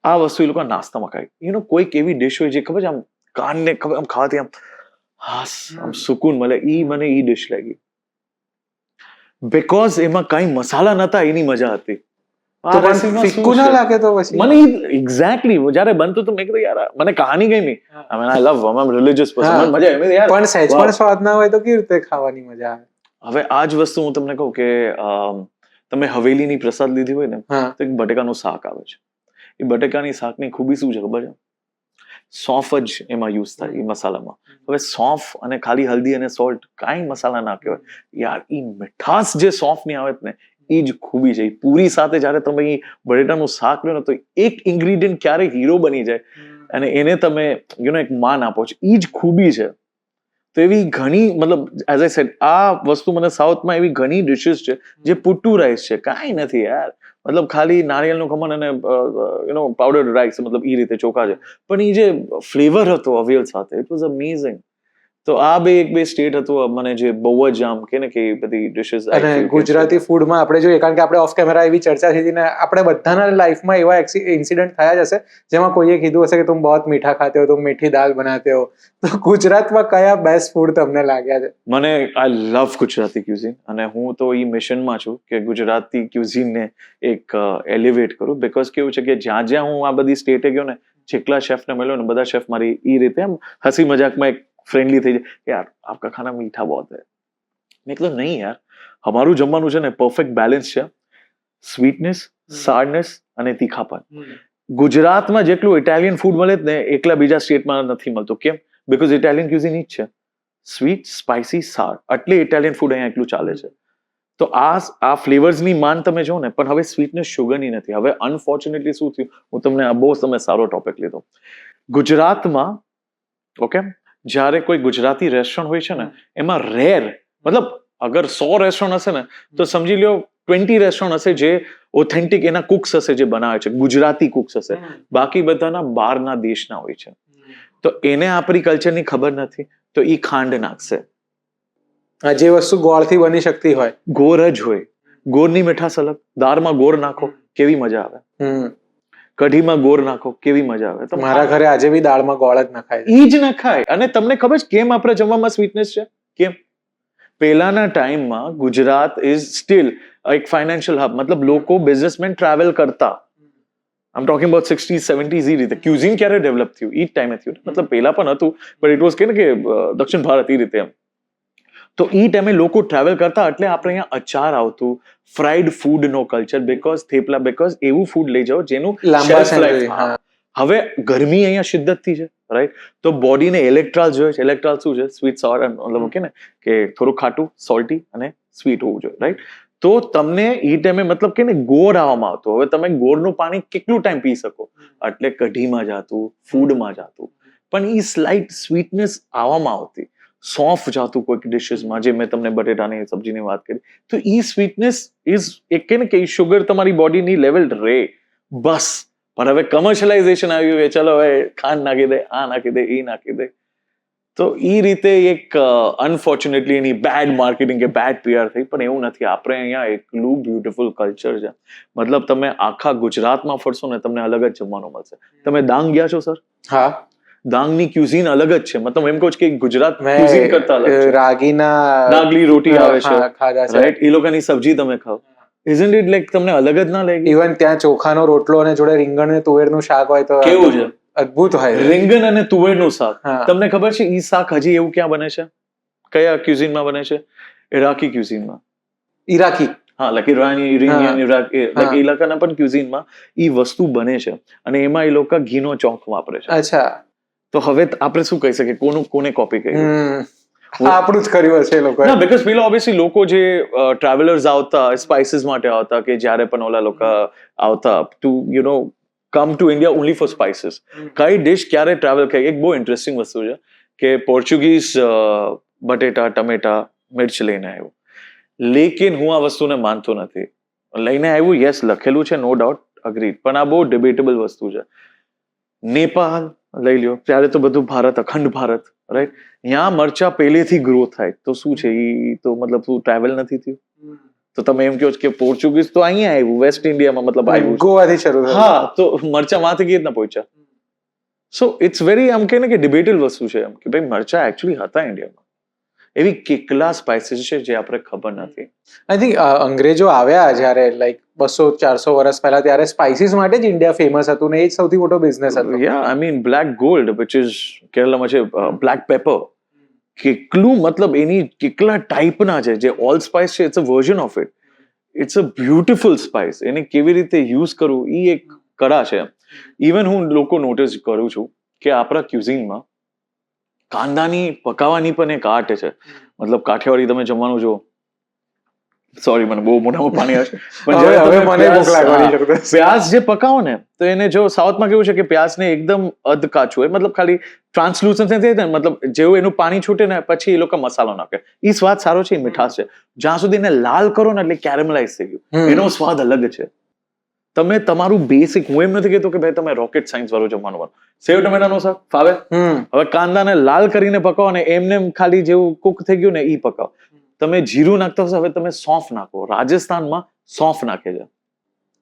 આ વસ્તુ એ લોકો નાસ્તામાં ખાય. કોઈક એવી ડિશ હોય જે ખબર છે આમ કાનને ખબર આમ ખાવાથી આમ હાસ આમ સુકૂન મળે, મને ઈ ડિશ લાગી. બીકોઝ એમાં કાંઈ મસાલા નતા, એની મજા હતી. તો પણ ફિક્કું ના લાગે તો પછી? મને એક્ઝેક્ટલી જયારે બનતું તો મેં કીધું યાર મને કહાની ગમી. આઈ લવ, આઈ એમ રિલિજિયસ પર્સન, મને મજા આવી યાર. પણ સહેજ પણ સ્વાદ ના હોય તો કેવી રીતે ખાવાની મજા આવે? હવે આ જ વસ્તુ હું તમને કહું કે તમે હવેલીની પ્રસાદ લીધી હોય ને હા તો એક બટેકાનું શાક આવે છે. એ બટેકાની શાકની ખૂબી શું છે ખબર છે? સોફ જ એમાં યુઝ થાય એ મસાલામાં. હવે સોફ અને ખાલી હલ્દી અને સોલ્ટ કાંઈ મસાલા ના કહેવાય યાર. એ મીઠાશ જે સોફ ની આવે ને એ જ ખૂબી છે. પૂરી સાથે જયારે તમે એ બટેટાનું શાક લો ને તો એક ઇન્ગ્રીડિયન્ટ ક્યારે હીરો બની જાય અને એને તમે એક માન આપો છો. એ જ ખૂબી છે. તો એવી ઘણી મતલબ એઝ આઈ સેડ આ વસ્તુ મને સાઉથમાં એવી ઘણી ડિશિસ છે જે પુટ્ટુ રાઈસ છે. કાંઈ નથી યાર. મતલબ ખાલી નારિયેળનું ખમણ અને પાવડર્ડ રાઈસ મતલબ એ રીતે ચોખા છે. પણ એ જે ફ્લેવર હતો અવિયલ સાથે ઇટ વોઝ અમેઝિંગ. તો આ એક બે સ્ટેટ હતું મને જે બહુ જ આમ કે એ બધી ડિશિસ. અને ગુજરાતી ફૂડમાં આપણે જોઈએ કારણ કે આપણે ઓફ કેમેરા એવી ચર્ચા થઈ હતી ને આપણે બધાના લાઈફમાં એવા ઇન્સિડન્ટ થયા જ હશે જેમાં કોઈએ કીધું હશે કે તુમ બહુ મીઠા ખાતે હો, તુમ મીઠી દાલ બનાતે હો. તો ગુજરાતમાં કયા બેસ્ટ ફૂડ તમને લાગ્યા છે? મને આઈ લવ ગુજરાતી ક્યુઝિન અને હું તો એ મિશનમાં છું કે ગુજરાતી ક્યુઝિનને એક એલિવેટ કરું. બીકોઝ કેવું છે કે જ્યાં જ્યાં હું આ બધી સ્ટેટે ગયો ને જેટલા શેફને મળ્યો ને બધા શેફ મારી એ રીતે એમ હસી મજાકમાં એક ફ્રેન્ડલી થઈ જાય યાર આપકા ખાના મીઠા બહોત હૈ. મેં કીધું નહીં યાર, અમારું જમવાનું છે ને પરફેક્ટ બેલેન્સ છે. સ્વીટનેસ, સારનેસ અને તીખાપન. ગુજરાતમાં જેટલું ઇટાલિયન ફૂડ મળે જ ને એકલા બીજા સ્ટેટમાં નથી મળતું. કેમ? બીકોઝ ઇટાલિયન ક્યુઝિન ઈ જ છે. સ્વીટ, સ્પાઇસી, સાર. એટલે ઇટાલિયન ફૂડ અહીંયા એટલું ચાલે છે. તો આ ફ્લેવર્સની માન તમે જો ને પણ હવે સ્વીટનેસ શુગરની નથી. હવે અનફોર્ચ્યુનેટલી શું થયું, હું તમને આ બહુ તમે સારો ટોપિક લીધો. ગુજરાતમાં ઓકે જ્યારે કોઈ ગુજરાતી રેસ્ટોરન્ટ હોય છે ને એમાં રેર મતલબ અગર 100 રેસ્ટોરન્ટ હશે ને તો સમજી લો 20 રેસ્ટોરન્ટ હશે જે ઓથેન્ટિક એના કુક્સ હશે જે બનાવે છે, ગુજરાતી કુક્સ હશે. બાકી બધાના બહારના દેશના હોય છે. તો એને આપણી કલ્ચરની ખબર નથી તો ઈ ખાંડ નાખશે. જે વસ્તુ ગોળથી બની શકતી હોય ગોળ જ હોય. ગોળની મીઠાશ અલગ. દાળમાં ગોળ નાખો કેવી મજા આવે. કઢીમાં ગોળ નાખો કેવી મજા આવે. તો મારા ઘરે આજે બી દાળમાં ગોળ જ નખાય. ઈ જ નખાય. અને તમને ખબર છે કેમ આપણે જમવામાં સ્વીટનેસ છે? કેમ? પહેલાના ટાઈમમાં ગુજરાત ઇઝ સ્ટીલ એક ફાઇનાન્શિયલ હબ. મતલબ લોકો બિઝનેસમેન ટ્રાવેલ કરતા. આમ ટોકિંગ અબાઉટ 60s 70s એ રીતે. ક્યુઝિન ક્યારે ડેવલપ થયું? ઈ જ ટાઈમે થયું. મતલબ પહેલા પણ હતું બટ ઇટ વોઝ કે દક્ષિણ ભારત એ રીતે એમ. તો ઈ ટાઈમે લોકો ટ્રાવેલ કરતા એટલે આપણે અહીંયા અચાર આવતું, ફ્રાઈડ ફૂડ નો કલ્ચર, બીકોઝ થેપલા, બીકોઝ એવું ફૂડ લઈ જાઓ જેનું લાંબા shelf life. હવે ગરમી અહીંયા શિદ્દતથી છે રાઈટ. તો બોડીને ઇલેક્ટ્રોલ જોઈએ છે. ઇલેક્ટ્રોલ શું છે? સ્વીટ સોર મતલબ કે ને કે થોડું ખાટું, સોલ્ટી અને સ્વીટ હોવું જોઈએ રાઈટ. તો તમને એ ટાઈમે મતલબ કે ને ગોળ આવવામાં આવતો. હવે તમે ગોળનું પાણી કેટલું ટાઈમ પી શકો? એટલે કઢીમાં જાતું, ફૂડમાં જાતું. પણ એ સ્લાઇટ સ્વીટનેસ આવવામાં આવતી. સોફ જાતું કોઈક ડિશિસમાં, જે મેં તમને બટેટાની સબ્જીની વાત કરી. તો ઈ સ્વીટનેસ ઇઝ એક કે ને કે શુગર તમારી બોડીની લેવલ રહે બસ. પણ હવે કમર્શિયલાઇઝેશન આવ્યું કે ચલો હવે ખાંડ નાખી દે, આ નાખી દે, એ નાખી દે. તો ઈ રીતે એક અનફોર્ચ્યુનેટલી એની બેડ માર્કેટિંગ કે બેડ પીઆર થઈ. પણ એવું નથી. આપણે અહીંયા એટલું બ્યુટીફુલ કલ્ચર છે. મતલબ તમે આખા ગુજરાતમાં ફરશો ને તમને અલગ જ જમવાનું મળશે. તમે ડાંગ ગયા છો સર? હા. ડાંગની ક્યુઝિન અલગ જ છે. મતલબ એમ કહું છું કે ગુજરાત ક્યુઝિન કરતા અલગ છે. રાગીના નાગલી રોટી આવે છે ખાધા છે રાઈટ. એ લોકોની સબ્જી તમે ખાઓ. ઇઝન્ટ ઇટ લાઈક તમને અલગ જ ના લાગે? ઇવન ત્યાં ચોખાનો રોટલો અને જોડે રીંગણ ને તુવેરનું શાક હોય તો કેવું છે? અદ્ભુત હોય. રીંગણ અને તુવેરનું શાક. હા. તમને ખબર છે ઈ શાક હજી એવું ક્યાં બને છે? કયા ક્યુઝિનમાં બને છે? ઇરાકી ક્યુઝિનમાં. ઈરાકી. હા, લાઈક ઈરાની, ઇરાનિયન, લાઈક એ લોકોના પણ ક્યુઝિનમાં ઈ વસ્તુ બને છે અને એમાં એ લોકો ઘીનો ચોક વાપરે છે. અચ્છા. તો હવે આપણે શું કહી શકીએ? કોને કોપી કર્યું? આપણું જ કર્યું હશે એ લોકો. ના, બીકોઝ પેલા ઓબ્વિયસલી લોકો જે ટ્રાવેલર્સ આવતા સ્પાઇસીસ માટે આવતા કે જ્યારે પણ ઓલા લોકો આવતા to come to India only for spices. કઈ ડિશ ક્યારે ટ્રાવેલ કરી? એક બહુ ઇન્ટરેસ્ટિંગ વસ્તુ છે કે પોર્ચુગીઝ બટેટા, ટમેટા, મિર્ચ લઈને આવ્યું. લેકિન હું આ વસ્તુને માનતો નથી. લઈને આવ્યું, યસ લખેલું છે, નો ડાઉટ, અગ્રીડ. પણ આ બહુ ડિબેટેબલ વસ્તુ છે. નેપાળ લઈ લ્યો, ત્યારે તો બધું ભારત, અખંડ ભારત રાઈટ. ત્યાં મરચા પહેલેથી ગ્રો થાય તો શું છે? ઈ તો મતલબ શું ટ્રાવેલ નથી થયું? તો તમે એમ કહો કે પોર્ચુગીઝ તો અહીંયા આવ્યું, વેસ્ટ ઇન્ડિયામાં મતલબ આવ્યું, ગોવાથી શરૂ થયું. હા, તો મરચા માંથી કેવી રીતના પહોંચ્યા? સો ઇટ્સ વેરી આમ કે ડિબેટેબલ વસ્તુ છે એમ કે ભાઈ મરચા એકચ્યુઅલી હતા ઇન્ડિયામાં. એવી કેટલા સ્પાઇસીસ છે જે આપણે ખબર નથી. આઈ થિંક અંગ્રેજો આવ્યા જ્યારે લાઈક 200-400 વર્ષ પહેલા ત્યારે સ્પાઇસીસ માટે જ ઇન્ડિયા ફેમસ હતું ને એ જ સૌથી મોટો બિઝનેસ હતો. Yeah I mean black gold which is કેરલામાં છે બ્લેક પેપર. કેટલું મતલબ એની કેટલા ટાઈપના છે. જે ઓલ સ્પાઇસ છે it's a version of it. It's a beautiful spice. એને કેવી રીતે યુઝ કરવું એ એક કળા છે. ઇવન હું લોકો નોટિસ કરું છું કે આપણા ક્યુઝિનમાં કાંદાની પકાવવાની પણ એક આર્ટ છે. મતલબ કાઠિયાવાડી તમે જમવાનું જો, સોરી મને બહુ મોઢામાં પાણી આવે છે, પણ જ્યારે તમે પ્યાઝ જે પકાવો ને તો એને જો સાઉથમાં કેવું છે કે પ્યાઝને એકદમ અધ કાચું હોય, મતલબ ખાલી ટ્રાન્સલુસન્ટ થઈ જાય ને, મતલબ જેવું એનું પાણી છૂટે ને પછી એ લોકો મસાલો નાખે. એ સ્વાદ સારો છે, એ મીઠાશ છે. જ્યાં સુધી એને લાલ કરો ને એટલે કેરેમલાઇઝ થઈ ગયું, એનો સ્વાદ અલગ છે. તમે તમારું બેસિક, હું એમ નથી કહેતો કે ભાઈ તમે રોકેટ સાયન્સ વાળું જમવાનું બનો. સેવ ટમેટાનો શાક ફાવે, હવે કાંદાને લાલ કરીને પકાવો ને એમને ખાલી જેવું કુક થઈ ગયું ને એ પકાવો. તમે જીરું નાખતા હશો, હવે તમે સોંફ નાખો. રાજસ્થાનમાં સોંફ નાખે છે,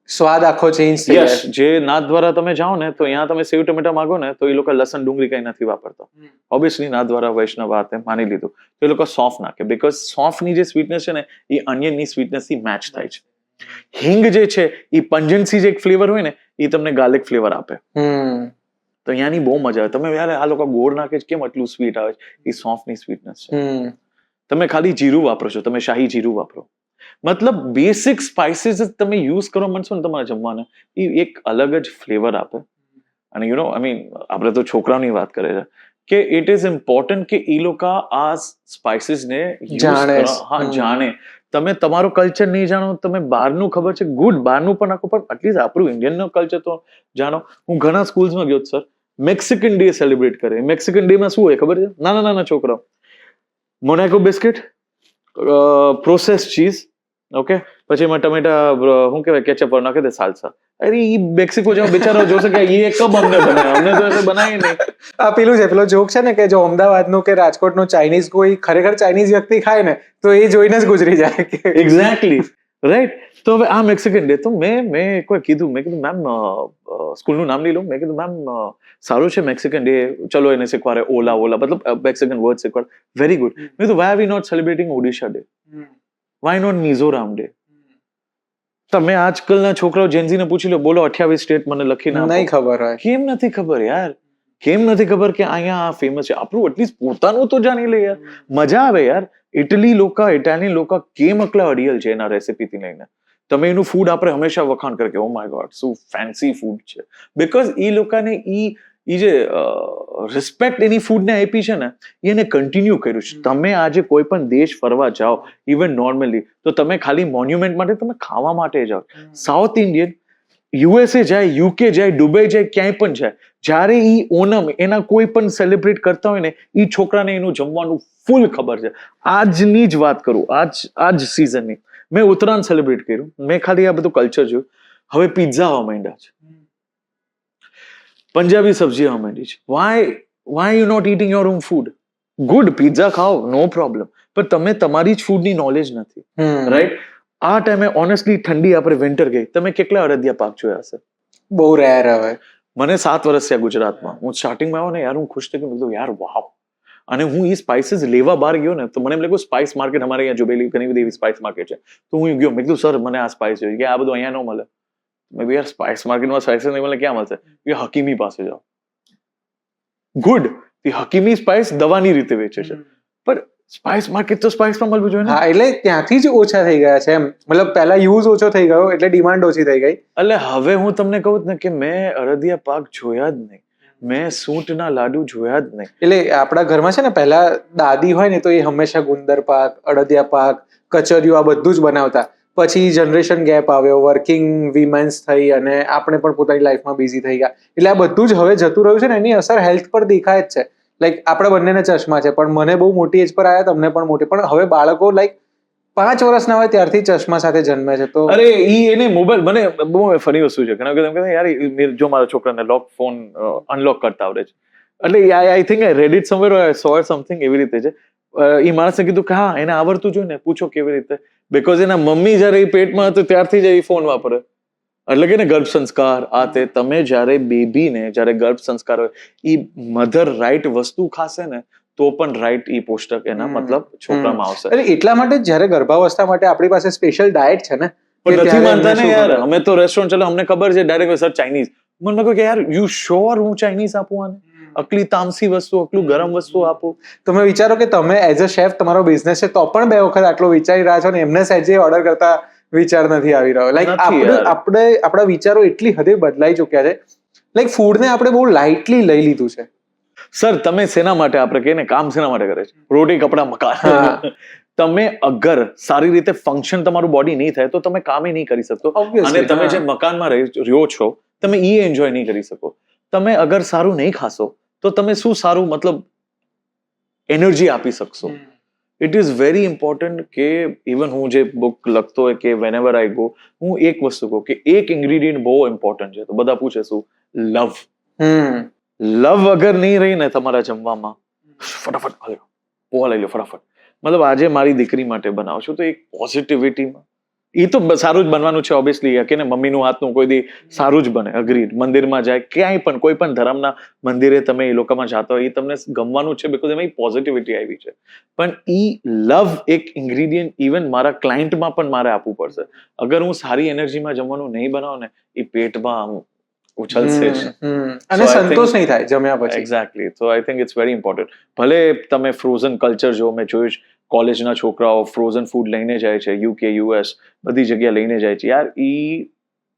સ્વાદ આખો ચેન્જ થઈ જાય. જે નાથ દ્વારા તમે જાઓ ને તો અહીંયા તમે સેવ ટમેટા માંગો ને તો એ લોકો લસણ ડુંગળી કઈ નથી વાપરતા. ઓબ્વિયસલી નાથ દ્વારા વૈષ્ણવ વાતે માની લીધું તો એ લોકો સોંફ નાખે, બીકોઝ સોંફની જે સ્વીટનેસ છે ને એ અનિયનની સ્વીટનેસ થી મેચ થાય છે. હિંગ જે છે એ પંજન્સી જે એક ફ્લેવર હોય ને એ તમને ગાર્લિક ફ્લેવર આપે. તો અહીંયાની બહુ મજા આવે. તમે યાર આ લોકો ગોળ નાખે છે કેમ આટલું સ્વીટ આવે છે, એ સોંફની સ્વીટનેસ છે. તમે ખાલી જીરું વાપરો છો, તમે શાહી જીરું વાપરો, મતલબ બેસિક સ્પાઇસીસ તમે યુઝ કરવા માંડશો ને તમારા જમવાના, એ એક અલગ જ ફ્લેવર આપે. અને યુ નો આઈ મીન આપણે તો છોકરાઓની વાત કરે છે કે ઇટ ઇઝ ઇમ્પોર્ટન્ટ કે એ લોકો આ સ્પાઇસીસને જાણે. તમે તમારું કલ્ચર નહીં જાણો, તમે બહારનું ખબર છે ગુડ, બહારનું પણ નાખો, પણ એટલીસ્ટ આપણું ઇન્ડિયનનું કલ્ચર તો જાણો. હું ઘણા સ્કૂલ્સમાં ગયો સર, મેક્સિકન ડે સેલિબ્રેટ કરે. મેક્સિકન ડે માં શું હોય ખબર છે? નાના નાના છોકરાઓ મોનાકો બિસ્કિટ, પ્રોસેસ ચીઝ, ઓકે, પછી એમાં ટમેટા શું કહેવાય કેચઅપ નાખે દે, સાલ્સા. અરે ઈ મેક્સિકો જાઓ બિચારો જોશે કે એ કબ અમને બનાવે, અમને તો બનાવી નહીં. આ પેલું છે, પેલો જોક છે ને કે જો અમદાવાદનું કે રાજકોટનું ચાઇનીઝ કોઈ ખરેખર ચાઇનીઝ વ્યક્તિ ખાય ને તો એ જોઈને જ ગુજરી જાય. Exactly right. તો હવે આ મેક્સિકન ડે તો મેં કોઈ કીધું, મેં કીધું મેમ સ્કૂલનું નામ નહીં લઉં, મેં કીધું મેમ સારું છે મેક્સિકન ડે, ચલો એને શીખવાડે, ઓલા મતલબ મેક્સિકન વર્ડ શીખવાડે, વેરી ગુડ. મેં કીધું why are we not celebrating Odisha day, why not Mizoram day? તમે આજકાલના છોકરાઓ જેન્ઝીને પૂછી લો, બોલો 28 સ્ટેટ મને લખીને આપો. નહીં ખબર હોય. કેમ નથી ખબર યાર? કેમ નથી ખબર કે અહીંયા આ ફેમસ છે? આપણું એટલીસ્ટ પોતાનું તો જાણી લે યાર, મજા આવે યાર. ઇટાલિયન લોકો કેમ એકલા અડિયલ છે એના રેસીપીથી લઈને. તમે એનું ફૂડ આપણે હંમેશા વખાણ કરે કે ઓ માય ગોડ શું ફેન્સી ફૂડ છે, બીકોઝ એ લોકોને ઈ જે રિસ્પેક્ટ એની ફૂડને આપી છે ને એને કન્ટિન્યુ કર્યું છે. તમે આજે કોઈ પણ દેશ ફરવા જાઓ, ઇવન નોર્મલી, તો તમે ખાલી મોન્યુમેન્ટ માટે, તમે ખાવા માટે જાઓ. સાઉથ ઇન્ડિયન યુએસએ જાય, યુકે જાય, દુબઈ જાય, ક્યાંય પણ જાય, જ્યારે ઈ ઓનમ એના કોઈ પણ સેલિબ્રેટ કરતા હોય ને ઈ છોકરાને એનું જમવાનું ફૂલ ખબર છે. આજની જ વાત કરું, આજ સિઝનની મેં ઉત્તરાયણ સેલિબ્રેટ કર્યું, મેં ખાલી આ બધું કલ્ચર જોયું. હવે પિઝા આવવા માંડ્યા છે, પંજાબી સબ્જી આવવા માંડી છે. Why you not eating your own food? Good, pizza ખાઓ, નો પ્રોબ્લેમ, પણ તમે તમારી જ ફૂડની નોલેજ નથી, રાઈટ? આ ટાઈમે ઓનેસ્ટલી ઠંડી, આપણે વિન્ટર ગઈ, તમે કેટલા અડદિયા પાક જોયા હશે? બહુ રેર. હવે મને 7 વર્ષ થયા ગુજરાતમાં. હું સ્ટાર્ટિંગમાં આવ્યો ને યાર, હું ખુશ થઈ ગયો, મેં યાર વાવ. અને હું એ સ્પાઇસીસ લેવા બહાર ગયો ને તો મને એમ લાગ્યું સ્પાઇસ માર્કેટ અમારે અહીંયા જોબેલી ઘણી બધી એવી સ્પાઇસ માર્કેટ છે. તો હું ગયો, મેં કીધું સર મને આ સ્પાઇસ જોઈએ, કે આ બધું અહીંયા ન મળે. મેં યાર સ્પાઇસ માર્કેટમાં સ્પાઇસીસ નહીં મળે, ક્યાં મળશે? કે હકીમી પાસે જાઓ. ગુડ, એ હકીમી સ્પાઇસ દવાની રીતે વેચે છે, પણ સ્પાઇસ માર્કેટ તો સ્પાઇસમાં મળવું જોઈએ ને. હા, એટલે ત્યાંથી જ ઓછા થઈ ગયા છે એમ. મતલબ પહેલા યુઝ ઓછો થઈ ગયો એટલે ડિમાન્ડ ઓછી થઈ ગઈ. એટલે હવે હું તમને કહું ને કે મેં અડદિયા પાક જોયા જ નહીં, મેં સૂંઠના લાડુ જોયા જ નહીં. એટલે આપણા ઘરમાં છે ને પહેલા દાદી હોય ને તો એ હંમેશા ગુંદર પાક, અડદિયા પાક, કચરિયું આ બધું જ બનાવતા. પછી જનરેશન ગેપ આવ્યો, વર્કિંગ વિમેન્સ થઈ અને આપણે પણ પોતાની લાઈફમાં બિઝી થઈ ગયા, એટલે આ બધું જ હવે જતું રહ્યું છે ને એની અસર હેલ્થ પર દેખાય જ છે. લાઈક આપણા બંનેને ચશ્મા છે, પણ મને બહુ મોટી એજ પર આવ્યા, તમને પણ મોટી, પણ હવે બાળકો લાઈક 5 વર્ષના હોય ત્યારથી ચશ્મા સાથે જન્મે છે. તો અરે એને મોબાઈલ, મને બહુ ફની વસ્તુ છે, ઘણા વખત એમ કહે યાર જો મારા છોકરાને લોક ફોન અનલોક કરતા આવડે છે, એટલે I think I red it somewhere, I so something એવી રીતે છે. એ માણસે કીધું કે હા એને આવડતું જોઈએ ને, પૂછો કેવી રીતે, બીકોઝ એના મમ્મી જયારે એ પેટમાં હતું ત્યારથી જ એ ફોન વાપરે. એટલે કે ને ગર્ભ સંસ્કાર આ તે, તમે જયારે બેબીને જયારે ગર્ભ સંસ્કાર હોય એ મધર રાઈટ વસ્તુ ખાશે ને તો પણ રાઈટ ઈ પોષક એના મતલબ છોકરામાં આવશે. એટલે એટલા માટે જયારે ગર્ભાવસ્થા માટે આપણી પાસે સ્પેશિયલ ડાયટ છે ને, પણ નથી માનતા ને યાર. અમે તો રેસ્ટોરન્ટ, ચલો અમને ખબર છે ડાયરેક્ટ સર ચાઇનીઝ, મને કહ્યું કે યાર યુ શ્યોર હું ચાઇનીઝ આપું આને? આટલી તામસી વસ્તુ, આટલું ગરમ વસ્તુ આપો. તમે વિચારો કે તમે એઝ અ શેફ તમારો બિઝનેસ છે તો પણ 2 વખત આટલો વિચારી રહ્યા છો ને એમને સહેજે ઓર્ડર કરતા વિચાર નથી આવી રહ્યો. લાઈક આપણા વિચારો એટલી હદે બદલાઈ ચુક્યા છે. લાઈક ફૂડને આપણે બહુ લાઇટલી લઈ લીધું છે. સર તમે શેના માટે આપણે કહીએ ને કામ શેના માટે કરે છે? રોટી કપડા મકાન. તમે અગર સારી રીતે ફંક્શન તમારું બોડી નહીં થાય તો તમે કામ નહીં કરી શકો. અને તમે જે મકાનમાં રહ્યો છો તમે એ એન્જોય નહીં કરી શકો. તમે અગર સારું નહીં ખાશો તો તમે શું સારું મતલબ એનર્જી આપી શકશો? ઇટ ઇઝ વેરી ઇમ્પોર્ટન્ટ કે ઇવન હું જે બુક લખતો હોય કે વેનેવર આઈ ગો હું એક વસ્તુ કહું કે એક ઇન્ગ્રીડિયન્ટ બહુ ઇમ્પોર્ટન્ટ છે. તો બધા પૂછે શું? લવ. લવ અગર નહીં રહી ને તમારા જમવામાં, ફટાફટ પોવા લઈ લો ફટાફટ. મતલબ આજે મારી દીકરી માટે બનાવશો તો એક પોઝિટિવિટીમાં એ તો સારું જ બનવાનું છે ઓબ્વિયસલી કે ને મમ્મીનું હાથનું કોઈ દી સારું જ બને. અગ્રીડ. મંદિરમાં જાય ક્યાંય પણ કોઈ પણ ધર્મના મંદિરે તમે એ લોકોમાં જાતા હોય એ તમને ગમવાનું છે બિકોઝ એમાં પોઝિટિવિટી આવી છે. પણ ઈ લવ એક ઇન્ગ્રીડિયન્ટ ઇવન મારા ક્લાયન્ટમાં પણ મારે આપવું પડશે. અગર હું સારી એનર્જીમાં જમવાનું નહીં બનાવું ને એ પેટમાં ઉછળશે જ અને સંતોષ નહીં થાય જમ્યા પછી. Exactly. So I think it's very important. ભલે તમે ફ્રોઝન કલ્ચર જો મેં જોયું છે કોલેજના છોકરાઓ ફ્રોઝન ફૂડ લઈને જાય છે યુકે US બધી જગ્યાએ લઈને જાય છે. યાર ઈ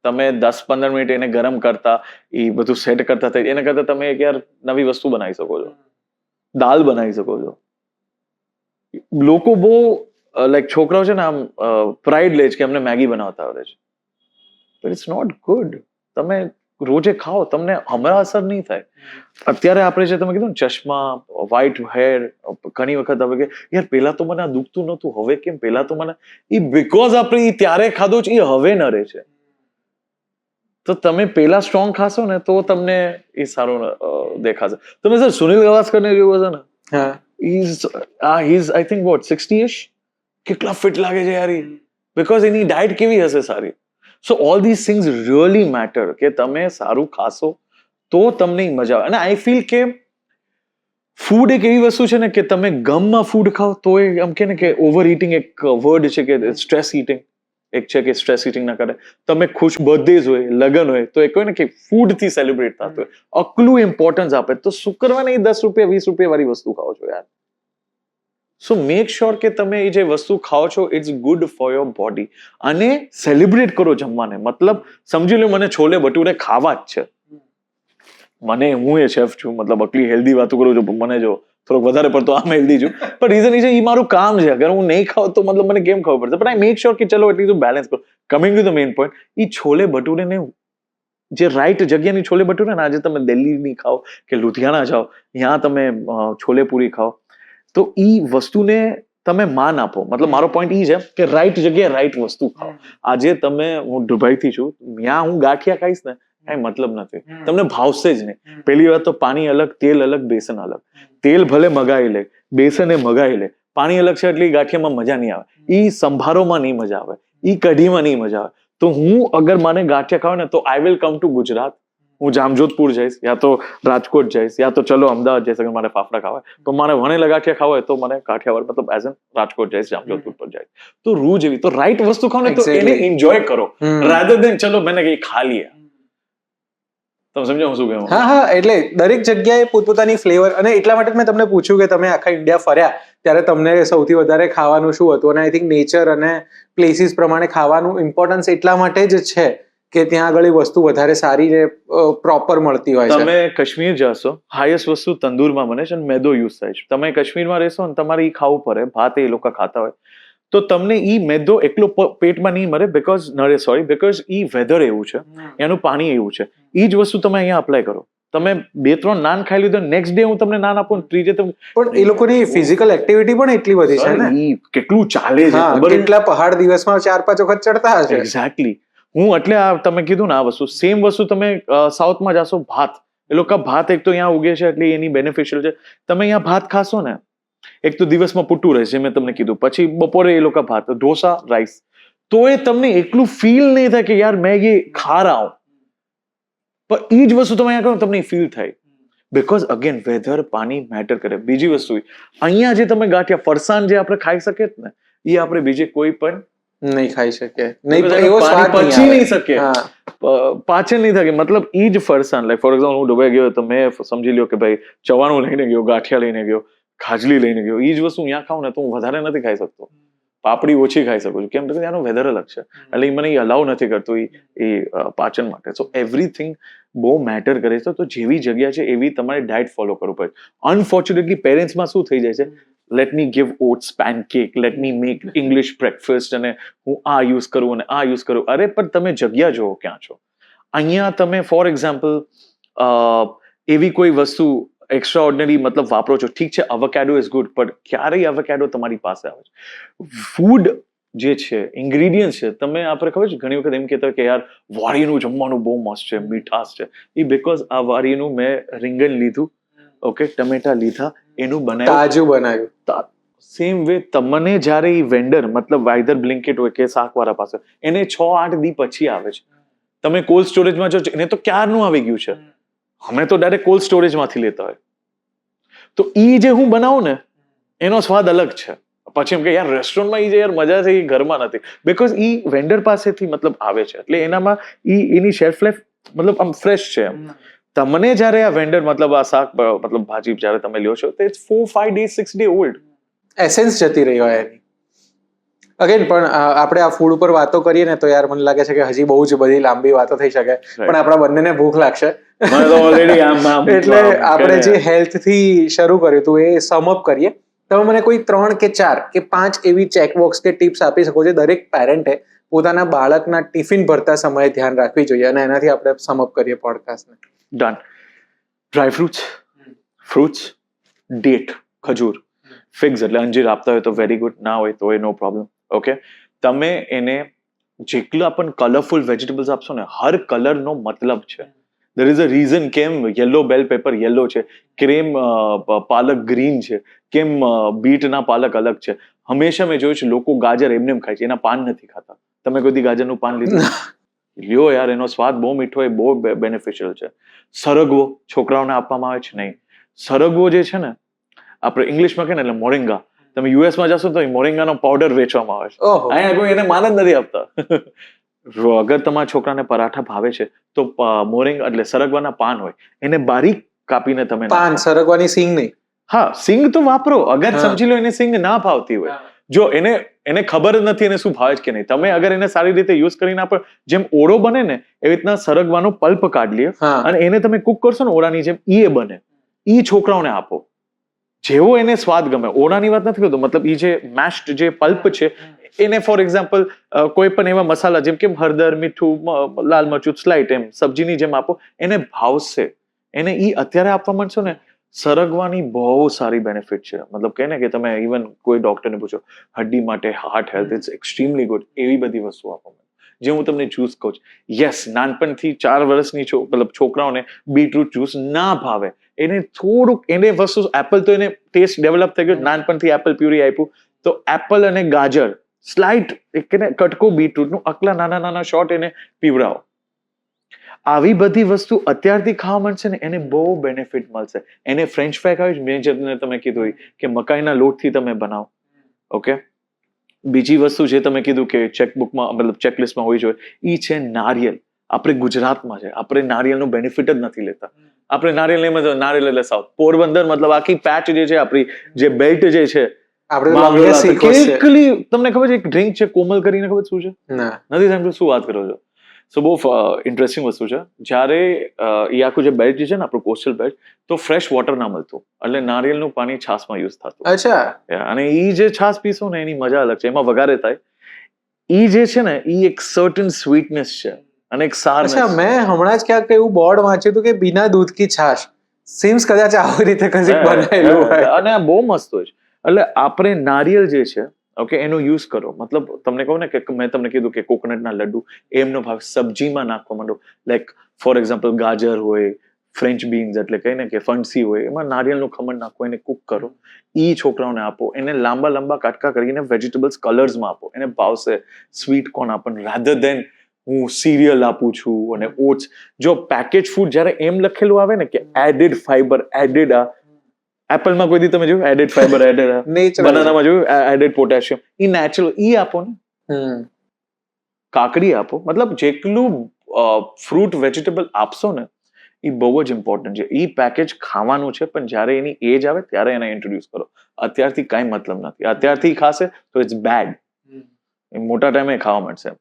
તમે 10-15 મિનિટ એને ગરમ કરતા એ બધું સેટ કરતા થાય એના કરતા તમે એક યાર નવી વસ્તુ બનાવી શકો છો. દાલ બનાવી શકો છો. લોકો બહુ લાઈક છોકરાઓ છે ને આમ પ્રાઇડ લે છે કે અમને મેગી બનાવતા આવડે છે. But it's not good. તમે રોજે ખાઓ તમને હમણાં અસર નહીં થાય. અત્યારે આપણે જે તમે કીધું ને ચશ્મા, વ્હાઇટ હેર, ઘણી વખત હવે કે યાર પેલા તો મને આ દુખતું નતું હવે કેમ? પેલા તો મને એ બીકોઝ આપણે ત્યારે ખાધું છે એ હવે ન રહે છે. તો તમે પેલા સ્ટ્રોંગ ખાશો ને તો તમને એ સારું દેખાશે. તમે સર સુનિલ ગાવસ્કરને જોયું હશે ને? he's I think what 60ish. કેટલા ફિટ લાગે છે યાર. બીકોઝ એની ડાયટ કેવી હશે સારી. સો all this things really matter કે તમે સારું ખાશો તો તમને મજા આવે. અને આઈ ફીલ કે ફૂડ એક એવી વસ્તુ છે ને કે તમે ગમમાં ફૂડ ખાઓ તો એ આમ કે ને કે ઓવર ઇટિંગ એક વર્ડ છે કે સ્ટ્રેસ ઇટિંગ એક છે કે સ્ટ્રેસ ઇટિંગ ના કરે. તમે ખુશ બર્થડેઝ હોય લગન હોય તો એ કહે ને કે ફૂડથી સેલિબ્રેટ થતું હોય આટલું ઇમ્પોર્ટન્સ આપે તો શુક્રવાર નહીં 10 રૂપિયા 20 રૂપિયા વાળી વસ્તુ ખાઓ છો યાર. સો મેક શ્યોર કે તમે એ જે વસ્તુ ખાઓ છો it's good for your body અને સેલિબ્રેટ કરો જમવાને. મતલબ સમજી લો મને છોલે ભટુરે ખાવા જ છે. મને હું એ શેફ છું મતલબ આટલી હેલ્ધી વાતો કરું છું મને જો થોડોક વધારે પડતો આમ હેલ્ધી છું પણ રીઝન એ છે એ મારું કામ છે. અગર હું નહીં ખાઉં તો મતલબ મને કેમ ખબર પડશે? પણ આઈ મેક શ્યોર કે ચલો એટલી તો બેલેન્સ કરો. Coming to the main point એ છોલે ભટુરે ને જે રાઈટ જગ્યાની છોલે ભટુરે ને આજે તમે દિલ્હીની ખાઓ કે લુધિયાણા જાઓ ત્યાં તમે છોલે પૂરી ખાઓ તો ઈ વસ્તુને તમે માન આપો. મતલબ મારો પોઈન્ટ ઈ છે કે રાઈટ જગ્યાએ રાઈટ વસ્તુ ખાઓ. આજે તમે હું દુબઈથી છું ત્યાં હું ગાંઠિયા ખાઈશ ને કઈ મતલબ નથી. તમને ભાવશે જ નહીં. પહેલી વાત તો પાણી અલગ, તેલ અલગ, બેસન અલગ. તેલ ભલે મગાવી લે, બેસન એ મગાવી લે, પાણી અલગ છે એટલે ગાંઠિયામાં મજા નહીં આવે. ઈ સંભારોમાં નહીં મજા આવે, ઈ કઢીમાં નહીં મજા આવે. તો હું અગર મને ગાંઠિયા ખાવ ને તો I will come to Gujarat. હું જામજોધપુર જઈશ યા તો રાજકોટ જઈશ યા તો ચલો અમદાવાદ જઈશ અગર મારે ફાફડા ખાવા તો મારે વણેલા ગાંઠિયા ખાવા હોય તો મને કાઠિયાવાડ મતલબ એઝ એન રાજકોટ જઈશ જામજોધપુર પર જાય. તો રૂ જેવી તો રાઈટ વસ્તુ ખાઓ ને તો એને એન્જોય કરો રાધર દેન ચલો મેને કઈ ખા લીયા. તમે સમજો હું શું કહું? હા એટલે દરેક જગ્યાએ પોતપોતાની ફ્લેવર અને એટલા માટે મેં તમને પૂછ્યું કે તમે આખા ઇન્ડિયા ફર્યા ત્યારે તમને સૌથી વધારે ખાવાનું શું હતું અને આઈ થિંક નેચર અને પ્લેસીસ પ્રમાણે ખાવાનું ઇમ્પોર્ટન્સ એટલા માટે જ છે કે ત્યાં આગળ વસ્તુ વધારે સારી જે પ્રોપર મળતી હોય છે. તમે કાશ્મીર જશો હાઈએસ્ટ વસ્તુ તંદુરમાં બને છે અને મેદો યુઝ થાય છે. તમે કાશ્મીરમાં રહેશો ને તમારે ઈ ખાવું પડે ભાત એ લોકો ખાતા હોય તો તમને ઈ મેદો એકલો પેટમાં નહીં મળે બીકોઝ ઈ વેધર એવું છે એનું પાણી એવું છે. ઈ જ વસ્તુ તમે અહીંયા અપ્લાય કરો. તમે 2-3 નાન ખાઈ લીધો નેક્સ્ટ ડે હું તમને નાન આપું ત્રીજે પણ એ લોકોની ફિઝિકલ એક્ટિવિટી પણ એટલી બધી છે ને કેટલું ચાલે છે કેટલા પહાડ દિવસમાં 4-5 વખત ચડતા હશે. એક્ઝેક્ટલી. હું એટલે તમે કીધું ને આ વસ્તુ સેમ વસ્તુ તમે સાઉથમાં જાશો ભાત એ લોકો ભાત એક તો અહીંયા ઉગે છે એટલે એની બેનિફિશિયલ છે. તમે અહીંયા ભાત ખાશો ને એક તો દિવસમાં પુટ્ટું રહેશે જે મેં તમને કીધું પછી બપોરે એ લોકો ભાત ઢોસા રાઈસ તો એ તમને એટલું ફીલ નહીં થાય કે યાર મેં એ ખા રહા હું. પણ એ જ વસ્તુ તમે અહીંયા કરો તમને ફીલ થાય બીકોઝ અગેન વેધર પાણી મેટર કરે. બીજી વસ્તુ અહીંયા જે તમે ગાંઠિયા ફરસાણ જે આપણે ખાઈ શકીએ ને એ આપણે બીજે કોઈ પણ નહીં ખાઈ શકે, નહીં Because એવો પાણી સ્વાદ પચી નહીં નહીં આવે. શકે. હા, પાચન નહીં থাকে મતલબ ઈ જ ફરસાણ લાઈક ફોર એક્ઝામ્પલ હું દુબઈ ગયો તો મેં સમજી લ્યો કે ભાઈ ચવાણું લઈને ગયો, ગાંઠિયા લઈને ગયો, ખાજલી લઈને ગયો, ઈ જ વસ્તુ અહીંયા ખાઉં ને તો હું વધારે નથી ખાઈ શકતો, પાપડી ઓછી ખાઈ શકું છું. કેમ કે ત્યાંનું વેધર અલગ છે એટલે ઈ મને અલાઉ નથી કરતું એ પાચન માટે. સો એવરીથિંગ બહુ મેટર કરે છે. તો જેવી જગ્યા છે એવી તમારે ડાયટ ફોલો કરવું પડે. અનફોર્ચ્યુનેટલી પેરેન્ટ્સમાં શું થઈ જાય છે, let me give oats pancake, let me make English breakfast અને હું આ યુઝ કરું અને આ યુઝ કરું. અરે પણ તમે જગ્યા જોવો ક્યાં છો. અહીંયા તમે ફોર એક્ઝામ્પલ એવી કોઈ વસ્તુ એક્સ્ટ્રા ઓર્ડિનરી મતલબ વાપરો છો, ઠીક છે અવોકેડો ઇઝ ગુડ, પણ ક્યારેય અવોકેડો તમારી પાસે આવે છે. ફૂડ જે છે ઇન્ગ્રીડિયન્ટ છે, તમે આપણે ખબર છે ઘણી વખત એમ કહેતા કે યાર વાડીનું જમવાનું બહુ મસ્ત છે, મીઠાશ છે, એ બીકોઝ આ વાડીનું મેં રીંગણ લીધું, ઓકે, ટમેટા લીધા, એનું બનાવ્યું, તાજું બનાવ્યું. સેમ વે તમને જ્યારે એ વેન્ડર મતલબ આઈધર બ્લિંકિટ હોય કે શાકવાળા પાસે, એને 6-8 દી પછી આવે છે. તમે કોલ્ડ સ્ટોરેજમાં જો એને તો ક્યારનું આવી ગયું છે, અમે તો ડાયરેક્ટ કોલ્ડ સ્ટોરેજમાંથી લેતા હોય. તો ઈ જે હું બનાવું ને એનો સ્વાદ અલગ છે. પછી એમ કે યાર રેસ્ટોરન્ટમાં ઈ જે યાર મજા છે એ ઘરમાં નથી, બીકોઝ ઈ વેન્ડર પાસેથી મતલબ આવે છે એટલે એનામાં એની શેલ્ફ લાઈફ મતલબ આમ ફ્રેશ છે એમ. તમને જ્યારે આ વેન્ડર મતલબ આ શાક મતલબ ભાજી જ્યારે તમે લ્યો છો તો it's 4-5 days 6 day old. Essence જતી રહી હોય એની. અગેન પણ આપણે આ ફૂડ ઉપર વાતો કરીએ ને તો યાર મને લાગે છે કે હજી બહુ જ બધી લાંબી વાતો થઈ શકે, પણ આપણા બંનેને ભૂખ લાગશે મને તો ઓલરેડી આમ એટલે આપણે જે હેલ્થ થી શરૂ કર્યું હતું એ સમઅપ કરીએ. તમે મને કોઈ 3 કે 4 કે 5 એવી ચેકબોક્સ કે ટિપ્સ આપી શકો જે દરેક પેરેન્ટે પોતાના બાળકના ટિફિન ભરતા સમયે ધ્યાન રાખવી જોઈએ અને એનાથી આપણે સમઅપ કરીએ પોડકાસ્ટને. ડન. ડ્રાય ફ્રૂટ્સ, ડેટ, ખજૂર, ફિગ્સ એટલે અંજીર આપતા હોય તો વેરી ગુડ, ના હોય તો એ નો પ્રોબ્લેમ. ઓકે, તમે એને જેટલા પણ કલરફુલ વેજીટેબલ્સ આપશો ને, હર કલરનો મતલબ છે. દેર ઇઝ અ રીઝન કેમ યલો બેલ પેપર યલો છે, કેમ પાલક ગ્રીન છે, કેમ બીટના પાલક અલગ છે. હંમેશા મેં જોયું છે લોકો ગાજર એમને એમ ખાય છે, એના પાન નથી ખાતા. તમે કોઈ દી ગાજરનું પાન લીધું? લ્યો યાર, એનો સ્વાદ બહુ મીઠો હોય, બહુ બેનિફિશિયલ છે. સરગવો છોકરાઓને આપવામાં આવે છે નહીં. સરગવો જે છે ને આપણે ઇંગ્લિશમાં કહે ને એટલે મોરિંગા, તમે યુએસમાં જશો તો મોરિંગાનો પાવડર વેચવામાં આવે છે. અહીંયા કોઈ એને માન જ નથી આપતા. અગર તમારા છોકરાને પરાઠા ભાવે છે તો મોરિંગા એટલે સરગવાના પાન હોય એને બારીક કાપીને તમે પાન, સરગવાની સિંગ નહીં. હા, સિંગ તો વાપરો. અગર સમજી લો એને સિંગ ના ભાવતી હોય, જો એને ખબર જ નથી એને શું ભાવે છે કે નહીં, તમે અગર એને સારી રીતે યુઝ કરીને આપો, જેમ ઓળો બને ને એવી રીતના સરગવાનો પલ્પ કાઢી લ્યો અને એને તમે કુક કરશો ને ઓળાની જેમ, ઈ બને. ઈ છોકરાઓને આપો જેવો એને સ્વાદ ગમે. ઓળાની વાત નથી કરતો, મતલબ ઈ જે મેશ્ડ જે પલ્પ છે એને ફોર એક્ઝામ્પલ કોઈ પણ એવા મસાલા જેમ કે હળદર, મીઠું, લાલ મરચું સ્લાઇટ એમ સબ્જીની જેમ આપો, એને ભાવશે. એને ઈ અત્યારે આપવા માંડશો ને, સરગવાની બહુ સારી બેનિફિટ છે. મતલબ કહે ને કે તમે ઇવન કોઈ ડોક્ટરને પૂછો હડ્ડી માટે, heart health is extremely good, એવી બધી વસ્તુ આપો. જે હું તમને જ્યુસ કહું છું, યસ, નાનપણથી 4 વર્ષની મતલબ છોકરાઓને બીટરૂટ જ્યુસ ના ભાવે, એને થોડુંક એને વસ્તુ એપલ તો એને ટેસ્ટ ડેવલપ થઈ ગયો, નાનપણથી એપલ પ્યુરી આપ્યું તો એપલ અને ગાજર સ્લાઇટ કટકો બીટરૂટનું અકલા નાના નાના શોર્ટ એને પીવડાવો. આવી બધી વસ્તુ અત્યારથી ખાવા મળશે ને એને બહુ બેનિફિટ મળશે. એને ફ્રેન્ચ ફ્રાય ખાવી, મેં જેમને તમે કીધું કે મકાઈના લોટથી તમે બનાવો. ઓકે, બીજી વસ્તુ જે તમે કીધું કે ચેકબુકમાં મતલબ ચેકલિસ્ટમાં હોવી જોઈએ, ઈ છે નારિયેલ. આપણે ગુજરાતમાં છે, આપણે નારિયેલનું બેનિફિટ જ નથી લેતા. આપણે નારિયેલ એમ જ નારિયેલ એટલે સાઉથ પોરબંદર મતલબ આખી પેચ જે છે આપણી જે બેલ્ટ જે છે, તમને ખબર છે એક ડ્રિંક છે કોમલ કરીને, ખબર શું છે? નથી સાંભળ્યું? શું વાત કરો છો? સો બહુ ઇન્ટરેસ્ટિંગ વસ્તુ છે. જ્યારે એ આખું જે બેલ્ટ છે ને આપણું કોસ્ટલ બેલ્ટ, તો ફ્રેશ વોટર ના મળતું એટલે નારિયેલનું પાણી છાસમાં યુઝ થતું. અચ્છા. અને ઈ જે છાસ પીશો ને એની મજા અલગ છે, એમાં વઘારે થાય. ઈ જે છે ને ઈ એક સર્ટન સ્વીટનેસ છે અને એક સારનેસ. અચ્છા, મેં હમણાં જ ક્યાંક એવું બોર્ડ વાંચ્યું હતું કે બિના દૂધ કી છાશ. સિમ્સ કદાચ આવી રીતે કદી બનાવેલું હોય અને આ બહુ મસ્ત હોય છે. એટલે આપણે નારિયેળ જે છે ઓકે એનો યુઝ કરો. મતલબ તમને કહું ને કે મેં તમને કીધું કે કોકોનટના લડ્ડુ એમનો ભાવ સબ્જીમાં નાખવા માંડો. લાઈક ફોર એક્ઝામ્પલ ગાજર હોય, ફ્રેન્ચ બીન્સ એટલે કહીને કે ફણસી હોય, એમાં નારિયેળનું ખમણ નાખો, એને કુક કરો, ઈ છોકરાઓને આપો. એને લાંબા લાંબા કાટકા કરીને વેજીટેબલ્સ કલર્સમાં આપો, એને ભાવશે. સ્વીટ કોર્ન આપો રાધર દેન હું સિરિયલ આપું છું અને ઓટ્સ. જો પેકેજ ફૂડ જ્યારે એમ લખેલું આવે ને કે એડેડ ફાઈબર, એડેડ આ એપલમાં કોઈ દી તમે જોયું એડેડ ફાઈબર, એડેડ બનાનામાં જોયું એડેડ પોટેશિયમ, ઈ નેચરલ, ઈ આપો ને. કાકડી આપો, મતલબ જેટલું ફ્રૂટ વેજીટેબલ આપશો ને એ બહુ જ ઇમ્પોર્ટન્ટ છે. એ પેકેજ ખાવાનું છે, પણ જ્યારે એની એજ આવે ત્યારે એને ઇન્ટ્રોડ્યુસ કરો. અત્યારથી કાંઈ મતલબ નથી. અત્યારથી ખાશે તો ઇટ્સ બેડ. મોટા ટાઈમે ખાવા માંડશે.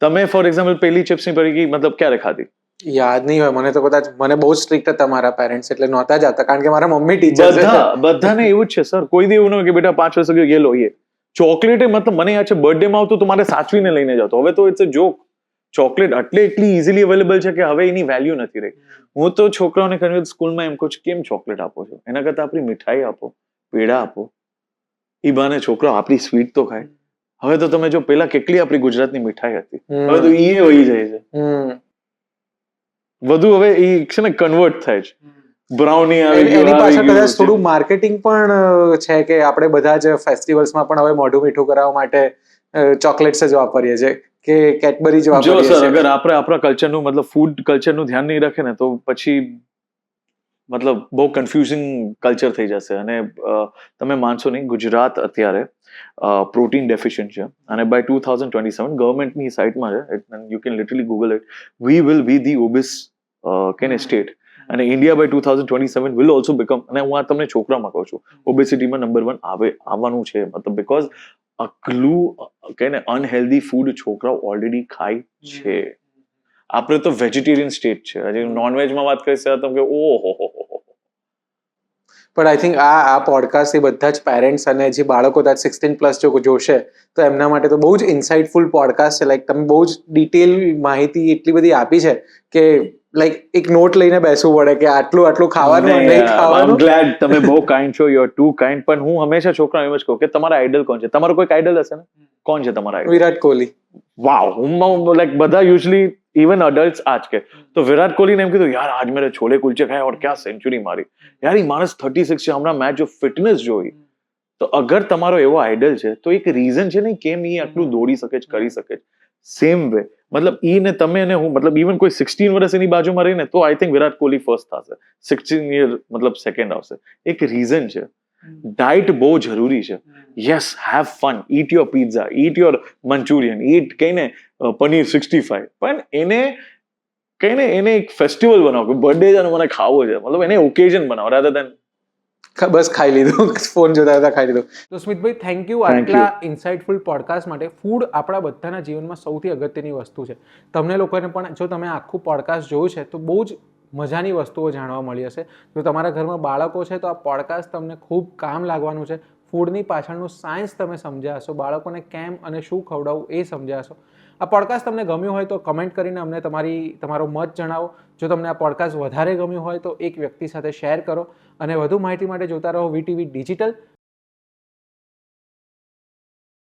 તમે ફોર એક્ઝામ્પલ પેલી ચિપ્સની પડીકી મતલબ ક્યારે ખાધી? યાદ નહીં હોય મને તો. કદાચ મને બહુ સ્ટ્રિક્ટ હતા મારા પેરેન્ટ્સ, એટલે નહોતા જતા, કારણ કે મારા મમ્મી ટીચર છે. બધાને એવું જ છે સર. કોઈ દી એવું ન હોય કે બેટા 5 વર્ષ ये लो ये. ચોકલેટ મતલબ મને યાદ છે બર્થડે માં આવતું તો મારે સાચવીને લઈને જતો. હવે તો ઇટ્સ અ જોક. ચોકલેટ એટલી ઇઝીલી અવેલેબલ છે કે હવે એની વેલ્યુ નથી રહી. હું તો છોકરાઓને કન્વિન્સ સ્કૂલમાં એમ કહું છું કેમ ચોકલેટ આપો છો, એના કરતા આપણી મીઠાઈ આપો, પેડા આપો. એ બહાને છોકરાઓ આપણી સ્વીટ તો ખાય. હવે તો તમે જો પેલા કેટલી આપણી ગુજરાતની મીઠાઈ હતી, હવે તો એ વહી જાય છે. બધું હવે એ છે ને કન્વર્ટ થાય છે. બ્રાઉની આવી ગયું. એની પાછળ કદાચ થોડું માર્કેટિંગ પણ છે કે આપણે બધા જ ફેસ્ટિવલ્સમાં પણ હવે મોઢું મીઠું કરાવવા માટે ચોકલેટ્સ જ વાપરીએ છીએ કે કેડબરી જ વાપરીએ છીએ. જો સર, છીએ. અગર આપણે આપણા કલ્ચરનું મતલબ ફૂડ કલ્ચરનું ધ્યાન નહીં રાખે ને તો પછી મતલબ બહુ કન્ફ્યુઝિંગ કલ્ચર થઈ જશે. અને તમે માનશો નહીં, ગુજરાત અત્યારે પ્રોટીન ડેફિશિયન્ટ છે. અને બાય 2027 ગવર્મેન્ટની સાઇટમાં છે, you can literally Google it, we will be the obese state. અને India by 2027 will also become, અને હું આ તમને છોકરામાં કહું છું, ઓબેસિટીમાં નંબર 1 આવવાનું છે. મતલબ બીકોઝ આટલું કે ને અનહેલ્ધી ફૂડ છોકરાઓ ઓલરેડી ખાય છે. આપણે તો વેજીટેરિયન સ્ટેટ છે. હજી નોનવેજમાં વાત કરીશ તો કે ઓહો. પણ આઈ થિંક આ પોડકાસ્ટ એ બધા જ પેરેન્ટ્સ અને જે બાળકો 16+ જો જોશે તો એમના માટે તો બહુ જ ઇન્સાઇટફુલ પોડકાસ્ટ છે. લાઈક તમે બહુ જ ડિટેલ માહિતી એટલી બધી આપી છે કે લાઈક એક નોટ લઈને બેસવું પડે કે આટલું ખાવાનું, નહીં ખાવાનું. ગ્લેડ તમે બહુ કાઇન્ડ છો, યુ આર ટુ કાઇન્ડ. પણ હું હંમેશા છોકરાઓ એમ જ કહું કે તમારા આઈડલ કોણ છે? તમારો કોઈક આઈડલ હશે ને? કોણ છે તમારા આઈડલ? વિરાટ કોહલી. વાવ. હું લાઈક બધા યુઝલી इवन अडल्ट आज के तो विराट कोहली ने एम कीधुं यार आज मेरे छोले कुलचे खाए और क्या सेंचुरी मारी. यार ये माणस 36 છે, હમણાં મેચ જો ફિટનેસ જોઈ. તો અગર તમારો એવો આઈડલ છે તો એક રીઝન છે ને કેમ એ આટલું દોડી શકે છે, કરી શકે છે. સેમ વે મતલબ ઈ ને તમે અને હું, મતલબ ઇવન કોઈ 16 વર્ષ એની બાજુમાં રહીને તો I think Virat Kohli first થશે, 16 યર મતલબ સેકન્ડ આવશે. એક રીઝન છે. ડાયટ બહુ જરૂરી છે. Yes, have fun, eat your pizza, eat your Manchurian, eat કહીને પનીર 65, પણ એને એક ફેસ્ટિવલ બનાવો. બર્થડે છે મને ખાવો છે, મતલબ એને ઓકેઝન બનાવો રાધર દેન બસ ખાઈ લીધું, ફોન જોતા હતા ખાઈ લીધું. તો સ્મિતભાઈ, થેન્ક યુ આટલા ઇન્સાઇટફુલ પોડકાસ્ટ માટે. ફૂડ આપણા બધાના જીવનમાં સૌથી અગત્યની વસ્તુ છે. તમને લોકોને પણ જો તમે આખું પોડકાસ્ટ જોયું છે તો બહુ જ મજાની વસ્તુઓ જાણવા મળી હશે. જો તમારા ઘરમાં બાળકો છે તો આ પોડકાસ્ટ તમને ખૂબ કામ લાગવાનું છે. ફૂડની પાછળનું સાયન્સ તમે સમજ્યા હશો, બાળકોને કેમ અને શું ખવડાવવું એ સમજ્યા હશો. આ પોડકાસ્ટ તમને ગમ્યું હોય તો કમેન્ટ કરીને અમને તમારો મત જણાવો. જો તમને આ પોડકાસ્ટ વધારે ગમ્યું હોય તો એક વ્યક્તિ સાથે શેર કરો. અને વધુ માહિતી માટે જોતા રહો VTV ડિજિટલ.